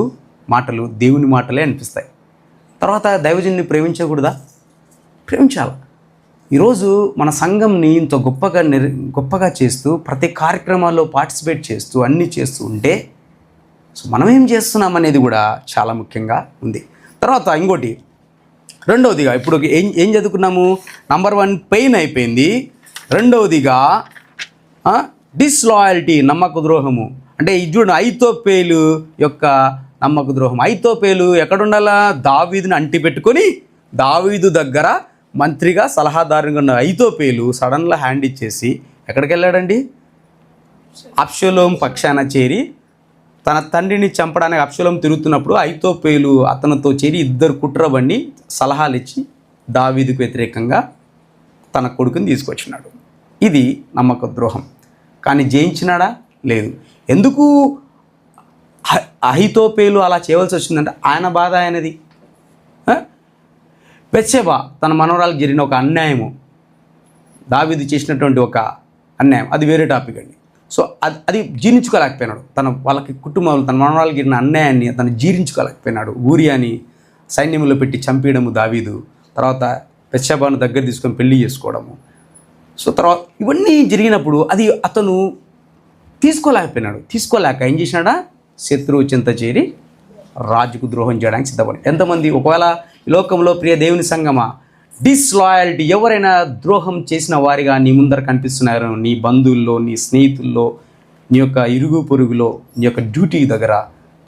మాటలు దేవుని మాటలే అనిపిస్తాయి. తర్వాత దైవజనుని ప్రేమించకూడదా? ప్రేమించాలి. ఈరోజు మన సంఘంని ఇంత గొప్పగా చేస్తూ ప్రతి కార్యక్రమాల్లో పార్టిసిపేట్ చేస్తూ అన్నీ చేస్తూ ఉంటే సో మనం ఏం చేస్తున్నాం అనేది కూడా చాలా ముఖ్యంగా ఉంది. తర్వాత ఇంకోటి రెండవదిగా ఇప్పుడు ఏం చదువుకున్నాము? నంబర్ 1 పెయిన్ అయిపోయింది. రెండవదిగా డిస్లాయల్టీ, నమ్మక ద్రోహము. అంటే ఇది చూడండి, అహీతోపెలు యొక్క నమ్మక ద్రోహం. అహీతోపెలు ఎక్కడుండాలా? దావీదుని అంటి పెట్టుకొని దావీదు దగ్గర మంత్రిగా సలహాదారుగా ఉన్న అహీతోపెలు సడన్గా హ్యాండ్ ఇచ్చేసి ఎక్కడికి వెళ్ళాడండి? అబ్షలోం పక్షాన చేరి తన తండ్రిని చంపడానికి అబ్షలోం తిరుగుతున్నప్పుడు అహీతోపెలు అతనితో చేరి ఇద్దరు కుట్రబండి సలహాలు ఇచ్చి దావీదుకు వ్యతిరేకంగా తన కొడుకుని తీసుకొచ్చినాడు. ఇది నమ్మక ద్రోహం. కానీ జయించినాడా? లేదు. ఎందుకు అహీతోపెలు అలా చేయవలసి వచ్చిందంటే ఆయన బాధ ఆయనది. బెత్షెబా తన మనవరాలకు జరిగిన ఒక అన్యాయము, దావీదు చేసినటువంటి ఒక అన్యాయం, అది వేరే టాపిక్ అండి. సో అది జీర్ణించుకోలేకపోయినాడు. వాళ్ళకి కుటుంబంలో తన మనవరాలకు జరిగిన అన్యాయాన్ని తను జీర్ణించుకోలేకపోయినాడు. ఊరియాని సైన్యంలో పెట్టి చంపేయడము దావీదు, తర్వాత బెత్షెబాను దగ్గర తీసుకొని పెళ్లి చేసుకోవడము. సో తర్వాత ఇవన్నీ జరిగినప్పుడు అది అతను తీసుకోలేక ఏం చేసినాడా? శత్రువు చెంత చేరి రాజుకు ద్రోహం చేయడానికి సిద్ధపడి. ఎంతమంది ఒకవేళ ఈ లోకంలో ప్రియ దేవుని సంగమా డిస్లాయల్టీ, ఎవరైనా ద్రోహం చేసిన వారిగా నీ ముందర కనిపిస్తున్నారు, నీ బంధువుల్లో, నీ స్నేహితుల్లో, నీ యొక్క ఇరుగు పొరుగులో, నీ యొక్క డ్యూటీ దగ్గర.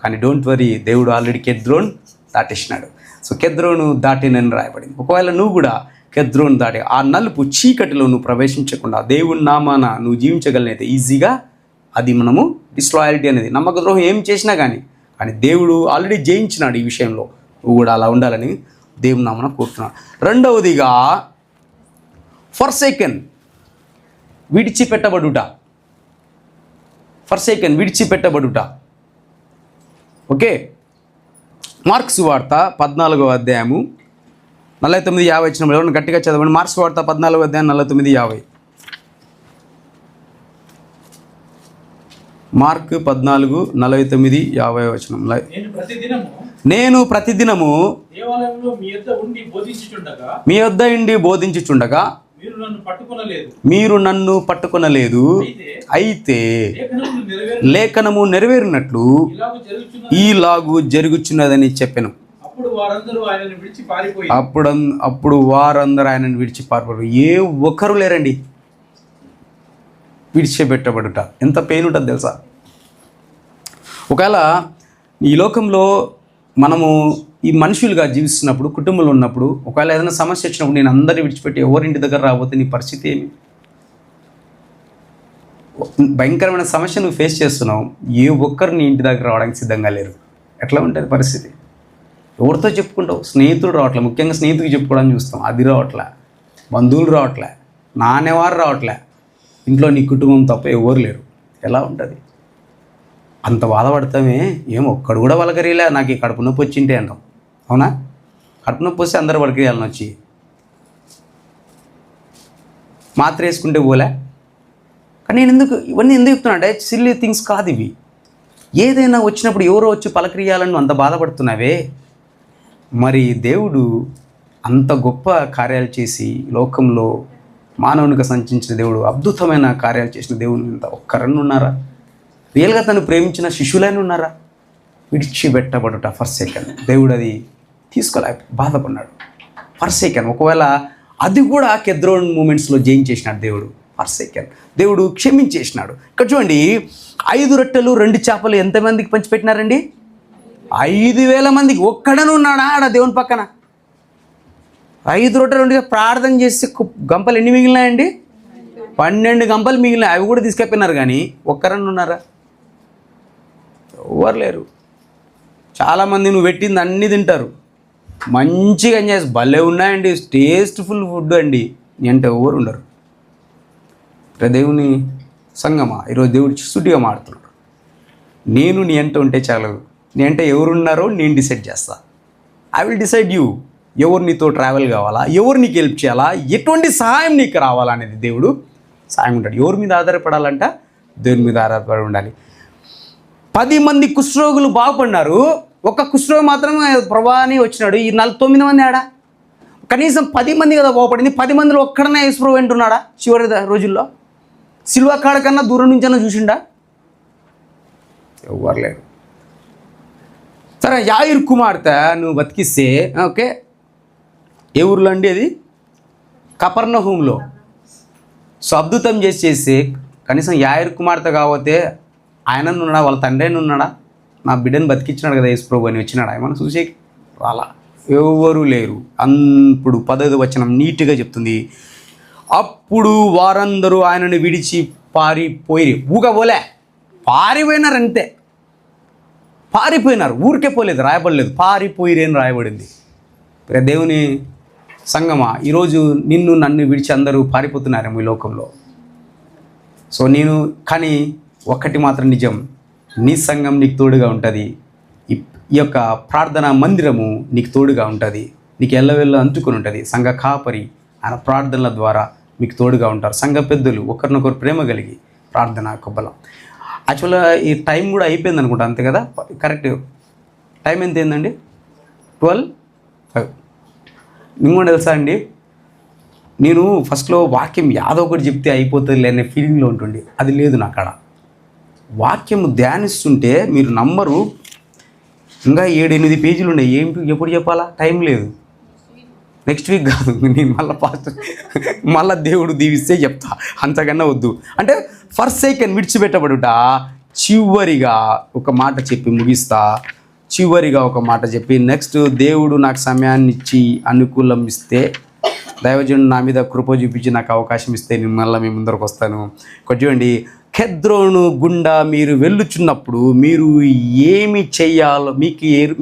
కానీ డోంట్ వరీ, దేవుడు ఆల్రెడీ కెద్రోన్ దాటేసినాడు. సో కెద్రోను దాటినని రాయబడింది. ఒకవేళ నువ్వు కూడా కెద్రోను దాటి ఆ నలుపు చీకటిలో నువ్వు ప్రవేశించకుండా దేవుని నామాన నువ్వు జీవించగలిగితే ఈజీగా, అది మనము డిస్లాయల్టీ అనేది. నమ్మక ద్రోహం ఏం చేసినా కానీ దేవుడు ఆల్రెడీ జయించినాడు. ఈ విషయంలో నువ్వు కూడా అలా ఉండాలని దేవుని నామన కోరుతున్నాడు. రెండవదిగా ఫర్సేకెన్, విడిచిపెట్టబడుట. ఓకే, మార్క్స్ సువార్త 14వ అధ్యాయము 49-50 వచ్చిన ఎవరైనా గట్టిగా చదవండి. మార్క్స్ సువార్త 14వ అధ్యాయం 49-50. మార్క్ 14:49-50 వచనం. నేను ప్రతిదినము దేవాలయంలో మీ యొద్ద ఉండి బోధించుచుండగా మీరు నన్ను పట్టుకొనలేదు. అయితే లేఖనము నెరవేరినట్లు ఈలాగు జరుగుచున్నదని చెప్పెను. అప్పుడు వారందరూ ఆయనను విడిచి పారిపోయారు. ఏ ఒక్కరు లేరండి. విడిచిపెట్టబడుట ఎంత పెయిన్ ఉంటుంది తెలుసా? ఒకవేళ ఈ లోకంలో మనము ఈ మనుషులుగా జీవిస్తున్నప్పుడు, కుటుంబంలో ఉన్నప్పుడు, ఒకవేళ ఏదైనా సమస్య వచ్చినప్పుడు నేను అందరినీ విడిచిపెట్టి ఎవరింటి దగ్గర రాబోతే నీ పరిస్థితి ఏమి? భయంకరమైన సమస్య నువ్వు ఫేస్ చేస్తున్నావు, ఏ ఒక్కరు నీ ఇంటి దగ్గర రావడానికి సిద్ధంగా లేరు. ఎట్లా ఉంటుంది పరిస్థితి? ఎవరితో చెప్పుకుంటావు? స్నేహితుడు రావట్లే, ముఖ్యంగా స్నేహితుడికి చెప్పుకోవడానికి చూస్తాం, అది రావట్లే. బంధువులు రావట్లే, నానేవారు రావట్లే, ఇంట్లో నీ కుటుంబం తప్ప ఎవరు లేరు. ఎలా ఉంటుంది? అంత బాధపడతామే. ఏమో ఒక్కడు కూడా పలకరీలే, నాకు ఈ కడుపు నొప్పి వచ్చింటే అంటాం. అవునా? కడుపు నొప్పి వస్తే అందరూ పలకరియాలని వచ్చి మాత్ర వేసుకుంటే పోలే. కానీ నేను ఇవన్నీ ఎందుకు చెప్తున్నా అంటే సిల్లీ థింగ్స్ కాదు ఇవి. ఏదైనా వచ్చినప్పుడు ఎవరో వచ్చి పలకరియాలని అంత బాధపడుతున్నావే, మరి దేవుడు అంత గొప్ప కార్యాలు చేసి లోకంలో మానవునికి సంచించిన దేవుడు, అద్భుతమైన కార్యాలు చేసిన దేవుని ఇంత ఒక్కరన్నా ఉన్నారా? రియల్గా తను ప్రేమించిన శిష్యులైనా ఉన్నారా? విడిచిపెట్టబడుట ఫర్సేకెన్. దేవుడు అది తీసుకోలేక బాధపడినాడు. ఫర్సేకెన్. ఒకవేళ అది కూడా కెద్రోన్ మూమెంట్స్లో జయించేసినాడు దేవుడు. ఫర్సేకెన్. దేవుడు క్షమించేసినాడు. ఇక్కడ చూడండి, 5 రొట్టెలు 2 చేపలు ఎంతమందికి పంచిపెట్టినారండి? 5,000 మందికి. ఒక్కడను ఉన్నాడా ఆడ దేవుని పక్కన? 5 రొట్టెలు 2 ప్రార్థన చేసి గంపలు ఎన్ని మిగిలినాయండి? 12 గంపలు మిగిలినాయి. అవి కూడా తీసుకెళ్ళిపోయినారు. కానీ ఒక్కరన్నా ఉన్నారా? ఎవరు లేరు. చాలామంది నువ్వు పెట్టింది అన్నీ తింటారు, మంచిగా ఎంజాయ్ చేసి భలే ఉన్నాయండి, టేస్ట్ఫుల్ ఫుడ్ అండి అంటే ఎవరు ఉండరు. దేవుని సంగమా, ఈరోజు దేవుడు సూటిగా మాడుతున్నాడు. నేను నీ అంట ఉంటే చాలు. నీ అంటే ఎవరున్నారో నేను డిసైడ్ చేస్తా. I will decide you. ఎవరు నీతో ట్రావెల్ కావాలా, ఎవరు నీకు హెల్ప్ చేయాలా, ఎటువంటి సహాయం నీకు రావాలా అనేది దేవుడు సాయం ఉంటాడు. ఎవరి మీద ఆధారపడాలంట? దేవుని మీద ఆధారపడి ఉండాలి. 10 మంది కుష్ఠరోగులు బాగుపడినారు. ఒక్క కుష్ఠరోగి మాత్రమే ప్రభా అని వచ్చినాడు. ఈ 9 మంది ఆడా? కనీసం 10 మంది కదా బాగుపడింది. 10 మందిలో ఒక్కడనే యేసుప్రభు వింటున్నాడా? చివరి రోజుల్లో సిలువ కాడ కన్నా దూరం నుంచి అన్నా చూసిండా? ఎవరు లేరు. సరే, యాయిర్ కుమార్తె నువ్వు బతికిస్తే ఓకే. ఏ ఊర్లో అండి అది? కపర్నహూంలో. సో అద్భుతం చేసి కనీసం యాయిర్ కుమార్తె కాకపోతే ఆయన ఉన్నాడా, వాళ్ళ తండ్రి ఉన్నాడా? నా బిడ్డను బతికించినాడు కదా యేసుప్రభు అని వచ్చినాడా? ఏమన్నా చూసే రాలా? ఎవరు లేరు. అప్పుడు 10వ వచనం నీట్గా చెప్తుంది. అప్పుడు వారందరూ ఆయనను విడిచి పారిపోయి, ఊగబోలే, పారిపోయినారంతే. పారిపోయినారు, ఊరికే పోలేదు, రాయబడలేదు. పారిపోయిరేని రాయబడింది. దేవుని సంగమా, ఈరోజు నన్ను విడిచి అందరూ పారిపోతున్నారేమో ఈ లోకంలో. సో కానీ ఒక్కటి మాత్రం నిజం, నీ సంఘం నీకు తోడుగా ఉంటుంది. ఈ యొక్క ప్రార్థనా మందిరము నీకు తోడుగా ఉంటుంది. నీకు ఎల్లవెల్ల అంటుకొని ఉంటుంది. సంఘ కాపరి ఆయన ప్రార్థనల ద్వారా మీకు తోడుగా ఉంటారు. సంఘ పెద్దలు ఒకరినొకరు ప్రేమ కలిగి ప్రార్థన యొక్క బలం. యాక్చువల్గా ఈ టైం కూడా అయిపోయింది అనుకుంటా, అంతే కదా? కరెక్ట్ టైం ఎంత ఏందండి? 12:05. ఇంకోటి తెలుసా అండి, నేను ఫస్ట్లో వాక్యం యాదో ఒకటి చెప్తే అయిపోతుంది అనే ఫీలింగ్లో ఉంటుండే. అది లేదు నా కాడ. వాక్యం ధ్యానిస్తుంటే మీరు నమ్మరు, ఇంకా 7-8 పేజీలు ఉన్నాయి. ఎప్పుడు చెప్పాలా? టైం లేదు. నెక్స్ట్ వీక్ కాదు, నేను మళ్ళీ దేవుడు దీవిస్తే చెప్తా, అంతకన్నా వద్దు. అంటే ఫస్ట్ సెకండ్ విడిచిపెట్టబడుట. చివరిగా ఒక మాట చెప్పి ముగిస్తా. చివరిగా ఒక మాట చెప్పి నెక్స్ట్, దేవుడు నాకు సమయాన్ని ఇచ్చి అనుకూలం ఇస్తే, దైవజనుడు నా మీద కృప చూపించి నాకు అవకాశం ఇస్తే నేను మళ్ళీ మీ ముందరకు వస్తాను. చూడండి, కెద్రోను గుండా మీరు వెళ్ళుచున్నప్పుడు మీరు ఏమి చేయాలో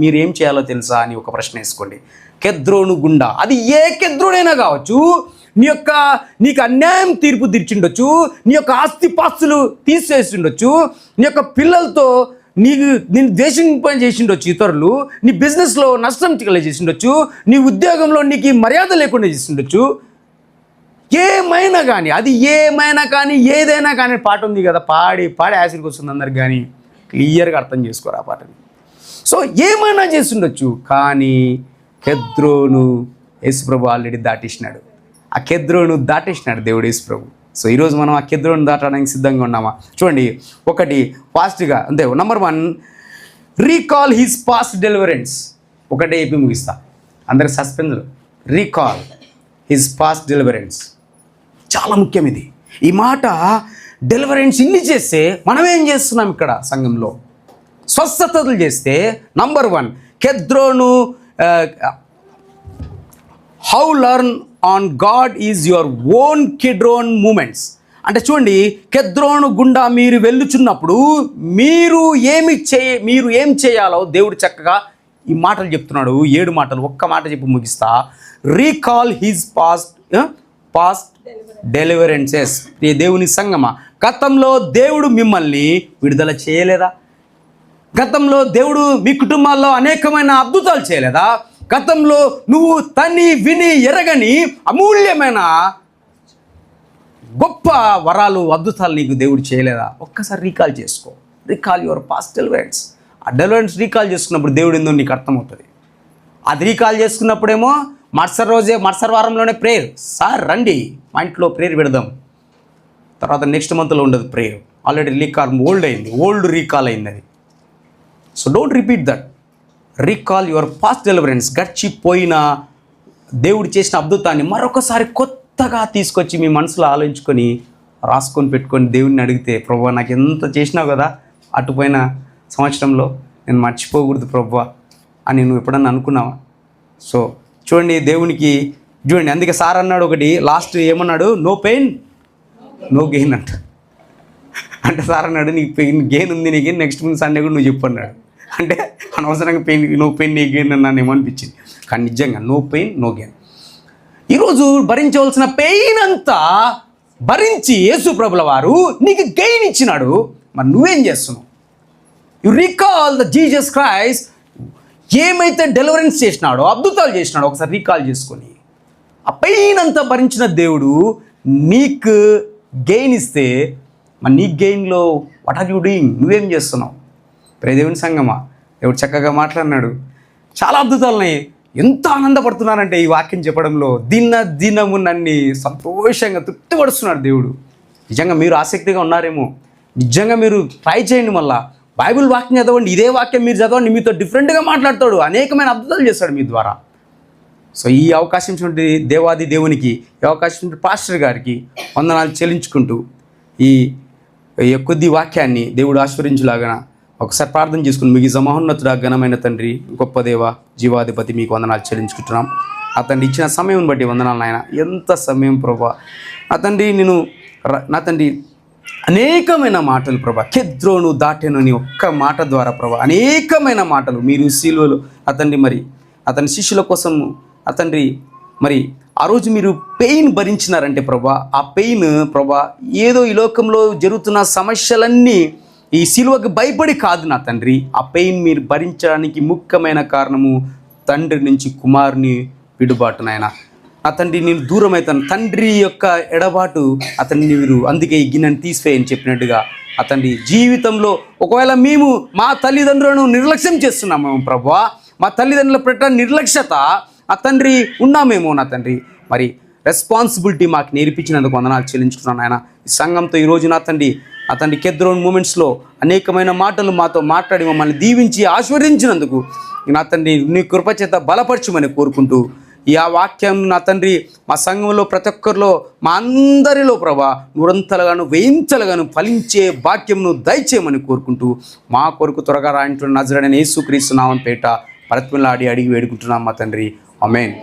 మీరు ఏం చేయాలో తెలుసా అని ఒక ప్రశ్న వేసుకోండి. కెద్రోను గుండా, అది ఏ కెద్రోనైనా కావచ్చు. నీకు అన్యాయం తీర్పు తీర్చిండొచ్చు, నీ యొక్క ఆస్తిపాస్తులు తీసేసిండొచ్చు, నీ యొక్క పిల్లలతో నేను ద్వేషింప చేసిండొచ్చు ఇతరులు, నీ బిజినెస్లో నష్టం చేసిండొచ్చు, నీ ఉద్యోగంలో నీకు మర్యాద లేకుండా చేసిండొచ్చు. ఏమైనా కానీ, అది ఏమైనా కానీ, ఏదైనా కానీ పాట ఉంది కదా, పాడి యాసిడ్కి వస్తుంది అందరికి. కానీ క్లియర్గా అర్థం చేసుకోరు ఆ పాటని. సో ఏమైనా చేస్తుండొచ్చు, కానీ కెద్రోను యేసుప్రభు ఆల్రెడీ దాటేసినాడు. ఆ కెద్రోను దాటేసినాడు దేవుడు యేసుప్రభు. సో ఈరోజు మనం ఆ కెద్రోను దాటడానికి సిద్ధంగా ఉన్నామా? చూడండి, ఒకటి ఫాస్ట్గా అంతే. Number 1, recall his past deliverance. ఒకటే చెప్పి ముగిస్తా, అందరికి suspense. Recall his past deliverance చాలా ముఖ్యం. ఈ మాట డెలివరెన్స్ ఇన్ని చేస్తే మనం ఏం చేస్తున్నాం ఇక్కడ సంఘంలో? స్వస్థతలు చేస్తే. Number 1, Kidron how learn on God is your own Kidron moments. అంటే చూడండి, కెద్రోను గుండా మీరు వెళ్ళుచున్నప్పుడు మీరు ఏం చేయాలో దేవుడు చక్కగా ఈ మాటలు చెప్తున్నాడు. 7 మాటలు, ఒక్క మాట చెప్పి ముగిస్తా. Recall his past deliverances. దేవుని సంగమా, గతంలో దేవుడు మిమ్మల్ని విడుదల చేయలేదా? గతంలో దేవుడు మీ కుటుంబాల్లో అనేకమైన అద్భుతాలు చేయలేదా? గతంలో నువ్వు విని ఎరగని అమూల్యమైన గొప్ప వరాలు, అద్భుతాలు నీకు దేవుడు చేయలేదా? ఒక్కసారి రీకాల్ చేసుకో. Recall your past deliverance. ఆ డెలివరెన్స్ రీకాల్ చేసుకున్నప్పుడు దేవుడు ఏందో నీకు అర్థమవుతుంది. అది రీకాల్ చేసుకున్నప్పుడేమో మరుసటి వారంలోనే ప్రేయర్. సార్ రండి మా ఇంట్లో ప్రేయర్ పెడదాం. తర్వాత నెక్స్ట్ మంత్లో ఉండదు ప్రేయర్. ఆల్రెడీ ఓల్డ్ రీకాల్ అయింది అది. So don't repeat that. Recall your past deliverance. గడిచిపోయిన దేవుడు చేసిన అద్భుతాన్ని మరొకసారి కొత్తగా తీసుకొచ్చి మీ మనసులో ఆలోచించుకొని రాసుకొని పెట్టుకొని దేవుడిని అడిగితే, ప్రభువా నాకు ఎంత చేసినావు కదా అటుపోయిన సంవత్సరంలో, నేను మర్చిపోకూడదు ప్రభువా అని నువ్వు ఎప్పుడన్నా అనుకున్నావా? సో చూడండి, దేవునికి చూడండి, అందుకే సార్ అన్నాడు ఒకటి లాస్ట్ ఏమన్నాడు, నో పెయిన్ నో గెయిన్ అంట. అంటే సార్ అన్నాడు, నీకు పెయిన్ గెయిన్ ఉంది, నీకు నెక్స్ట్ సండే కూడా నువ్వు చెప్పు అన్నాడు. అంటే అనవసరంగా నో పెయిన్ నీ గెయిన్ అన్నాను ఏమనిపించింది. కానీ నిజంగా నో పెయిన్ నో గెయిన్. ఈరోజు భరించవలసిన పెయిన్ అంతా భరించి యేసు ప్రభుల వారు నీకు గెయిన్ ఇచ్చినాడు. మరి నువ్వేం చేస్తున్నావు? You recall the Jesus Christ ఏమైతే డెలివరెన్స్ చేసినాడో, అద్భుతాలు చేసినాడో ఒకసారి రీకాల్ చేసుకొని, ఆ పెయిన్ అంతా భరించిన దేవుడు నీకు గెయిన్ ఇస్తే మరి నీ గెయిన్లో వాట్ ఆర్ యూ డూయింగ్, నువ్వేం చేస్తున్నావు? ప్రియదేవుని సంగమా, దేవుడు చక్కగా మాట్లాడినాడు. చాలా అద్భుతాలు ఉన్నాయి. ఎంత ఆనందపడుతున్నానంటే ఈ వాక్యం చెప్పడంలో, దినము నన్ను సంతోషంగా తృప్తిపడుస్తున్నాడు దేవుడు. నిజంగా మీరు ఆసక్తిగా ఉన్నారేమో, నిజంగా మీరు ట్రై చేయండి. మళ్ళా బైబిల్ వాక్యం చదవండి, ఇదే వాక్యం మీరు చదవండి, మీతో డిఫరెంట్గా మాట్లాడతాడు, అనేకమైన అద్భుతాలు చేస్తాడు మీ ద్వారా. సో ఈ అవకాశం ఇచ్చినటువంటి దేవాది దేవునికి, ఈ అవకాశం ఇచ్చినటువంటి పాస్టర్ గారికి వందనాలు చెల్లించుకుంటూ ఈ కొద్ది వాక్యాన్ని దేవుడు ఆశీర్వదించులాగా ఒకసారి ప్రార్థన చేసుకుని మీకు మహోన్నతుడా, ఘనమైన తండ్రి, గొప్ప దేవ, జీవాధిపతి, మీకు వందనాలు చెల్లించుకుంటున్నాం. ఆ తండ్రి ఇచ్చిన సమయం బట్టి వందనాలు నాయన. ఎంత సమయం ప్రభా నా తండ్రి, నా తండ్రి అనేకమైన మాటలు ప్రభా, కెద్రోను దాటెను అని ఒక్క మాట ద్వారా ప్రభా అనేకమైన మాటలు మీరు సిలువలో అతండి మరి అతని శిష్యుల కోసం అతండ్రి మరి ఆ రోజు మీరు పెయిన్ భరించినారంటే ప్రభా, ఆ పెయిన్ ప్రభా ఏదో ఈ లోకంలో జరుగుతున్న సమస్యలన్నీ ఈ సిలువకు భయపడి కాదు నా తండ్రి. ఆ పెయిన్ మీరు భరించడానికి ముఖ్యమైన కారణము తండ్రి నుంచి కుమారుని విడుబాటు నాయన. ఆ తండ్రి నేను దూరం అవుతాను, తండ్రి యొక్క ఎడబాటు అతన్ని మీరు అందుకే ఈ గిన్నెని తీసివేయని చెప్పినట్టుగా అతని జీవితంలో ఒకవేళ మేము మా తల్లిదండ్రులను నిర్లక్ష్యం చేస్తున్నాము ప్రభువా, మా తల్లిదండ్రుల పట్ల నిర్లక్ష్యత ఆ తండ్రి ఉన్నామేమో నా తండ్రి. మరి రెస్పాన్సిబిలిటీ మాకు నేర్పించినందుకు వందనాలు చెల్లించుకున్నాను ఆయన. ఈ సంఘంతో ఈరోజు నా తండ్రి అతని కెద్రోన్ మూమెంట్స్లో అనేకమైన మాటలు మాతో మాట్లాడి మమ్మల్ని దీవించి ఆశీర్వదించినందుకు నా తండ్రి నీ కృపచేత బలపరచమని కోరుకుంటూ ఈ ఆ వాక్యం నా తండ్రి మా సంఘంలో ప్రతి ఒక్కరిలో మా అందరిలో ప్రభా నురంతలుగాను వేయించలుగాను ఫలించే భాగ్యంను దయచేయమని కోరుకుంటూ మా కొరకు త్వరగా రాయించిన నజరేయుడైన యేసుక్రీస్తు నామమున పేట ప్రతిమలాడి అడిగి వేడుకుంటున్నాం మా తండ్రి, ఆమేన్.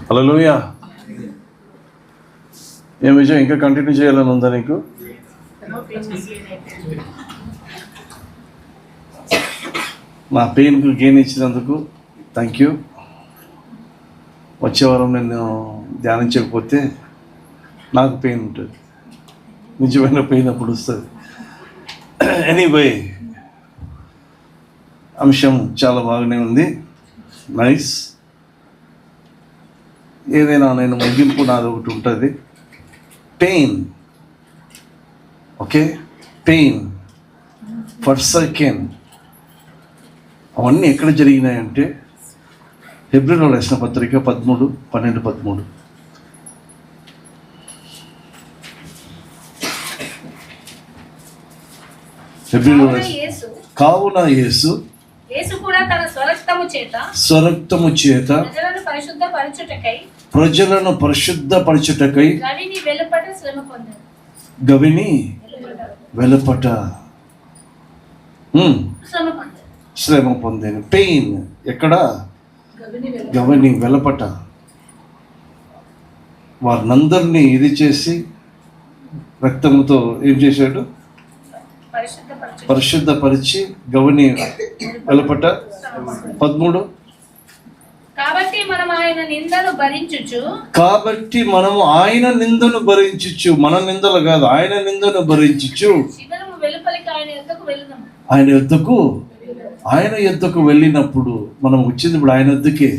హల్లెలూయా. ఏం విజయం, ఇంకా కంటిన్యూ చేయాలని ఉందా నీకు? నా పెయిన్కు గెయిన్ ఇచ్చినందుకు థ్యాంక్ యూ. వచ్చే వారం నేను ధ్యానించకపోతే నాకు పెయిన్ ఉంటుంది, నిజమైన పెయిన్ అప్పుడు వస్తుంది. ఎనీవే, అంశం చాలా బాగానే ఉంది, నైస్. ఏదైనా నేను ముగింపు నాది ఒకటి ఉంటుంది, pain. Okay, pain for second. అవన్నీ ఎక్కడ జరిగినాయంటే హెబ్రీలో రాసిన పత్రిక 13:12. హెబ్రీలో కావున యేసు కూడా తన స్వరక్తము చేత ప్రజలను పరిశుద్ధపరచుటకై గవిని వెలుపట శ్రమ పొందాను. పెయిన్ ఎక్కడ? గవిని వెలపట. వారినందరినీ ఇది చేసి రక్తముతో ఏం చేశాడు? పరిశుద్ధపరిచి గవిని వెలపట. 13. కాబట్టి మనము ఆయన నిందను భరించుచు, మన నిందలు కాదు, ఆయన నిందను భరించుచు ఆయన యొద్దకు వెళ్ళినప్పుడు మనం వచ్చింది ఇప్పుడు ఆయన యొద్దకే.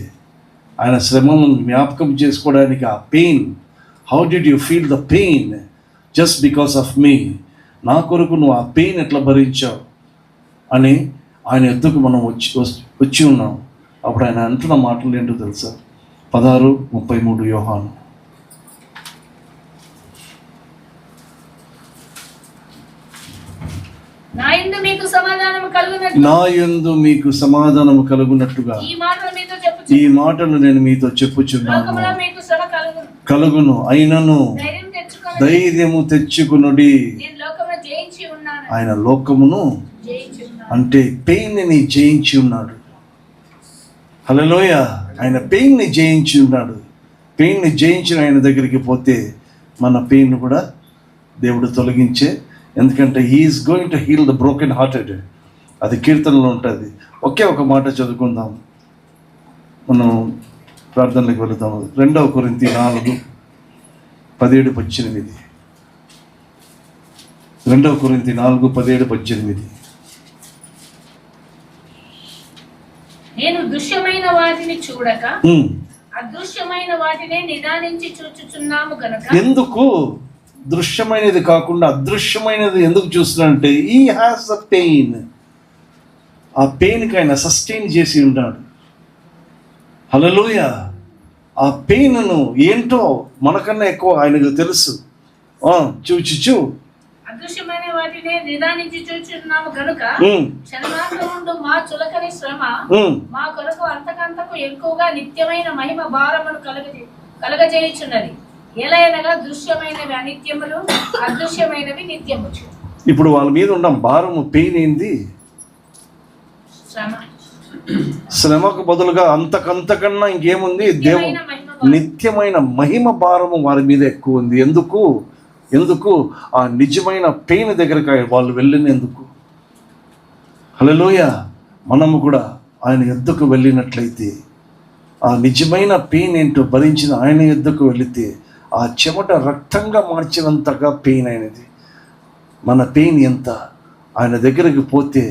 ఆయన శ్రమను జ్ఞాపకం చేసుకోవడానికి ఆ pain. How did you feel the pain just because of me? నా కొరకు నువ్వు ఆ పెయిన్ ఎట్లా భరించావు అని ఆయన యొద్దకు మనం వచ్చి ఉన్నాం. అప్పుడు ఆయన అంటున్న మాటలు ఏంటో తెలుసా? 16:33 యోహాను. నా యందు మీకు సమాధానము కలుగునట్టుగా ఈ మాటలు నేను మీతో చెప్పుచున్నాను. కలుగును, అయినను ధైర్యము తెచ్చుకునుడి. ఆయన లోకమును అంటే పెయిన్ ని జయించి ఉన్నాడు. హల్లెలూయా. ఆయన పెయిన్ ని జయించి ఉన్నాడు. పెయిన్ ని జయించిన ఆయన దగ్గరికి పోతే మన పెయిన్ కూడా దేవుడు తొలగించే. ఎందుకంటే he's going to heal the broken hearted. అది కీర్తనలో ఉంటుంది. ఒకే ఒక మాట చదువుకుందాం, మనం ప్రార్థనలకు వెళుతాము. 2 కొరింథీ 4. 17-18. 2 కొరింథీ 4:17-18. నేను దృశ్యమైన వాటిని చూడక అదృశ్యమైన వాటినే నిదానించి చూచుచున్నాము గనుక. ఎందుకు దృశ్యమైనది కాకుండా అదృశ్యమైనది ఎందుకు చూస్తున్నాడంటే ఈ హ్యాస్ అ పెయిన్. ఆ పెయిన్కి ఆయన సస్టైన్ చేసి ఉన్నాడు. హల్లెలూయా. ఆ పెయిన్ను ఏంటో మనకన్నా ఎక్కువ ఆయనకు తెలుసు. చూచు అదృశ్యమైన వాటినే నిదానించి చూచుచున్నాము గనుక క్షణమాత్రముండు మా చులకని శ్రమ మా కొరకు అంతకంతకు ఎక్కువగా నిత్యమైన మహిమ భారమును కలగజేయుచున్నది. ఎలయనగా దృశ్యమైనవి అనిత్యములు, అదృశ్యమైనవి నిత్యములు. ఇప్పుడు వాళ్ళ మీద ఉన్న భారము పెయిన్ ఏంది? శ్రమ. శ్రమకు బదులుగా అంతకంతకన్నా ఇంకేముంది? నిత్యమైన మహిమ భారము వారి మీద ఎక్కువ ఉంది. ఎందుకు ఆ నిజమైన పెయిన్ దగ్గరకు వాళ్ళు వెళ్ళినందుకు. హల్లెలూయా. మనము కూడా ఆయన యొద్దకు వెళ్ళినట్లయితే, ఆ నిజమైన పెయిన్ ఏంటో భరించిన ఆయన యొద్దకు వెళితే, ఆ చెమట రక్తంగా మార్చినంతగా పెయిన్ అయినది. మన పెయిన్ ఎంత? ఆయన దగ్గరికి పోతే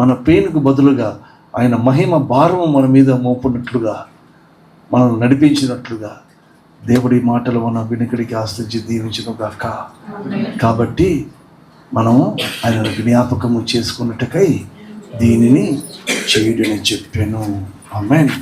మన పెయిన్కు బదులుగా ఆయన మహిమ భారము మన మీద మోపునట్లుగా, మనం నడిపించినట్లుగా దేవుడి మాటలు మన వినికిడికి ఆశ్రయించి దీవించును గాక. కాబట్టి మనము ఆయన జ్ఞాపకము చేసుకున్నట్టుకై దీనిని చేయుడని చెప్పాను. ఆమేన్.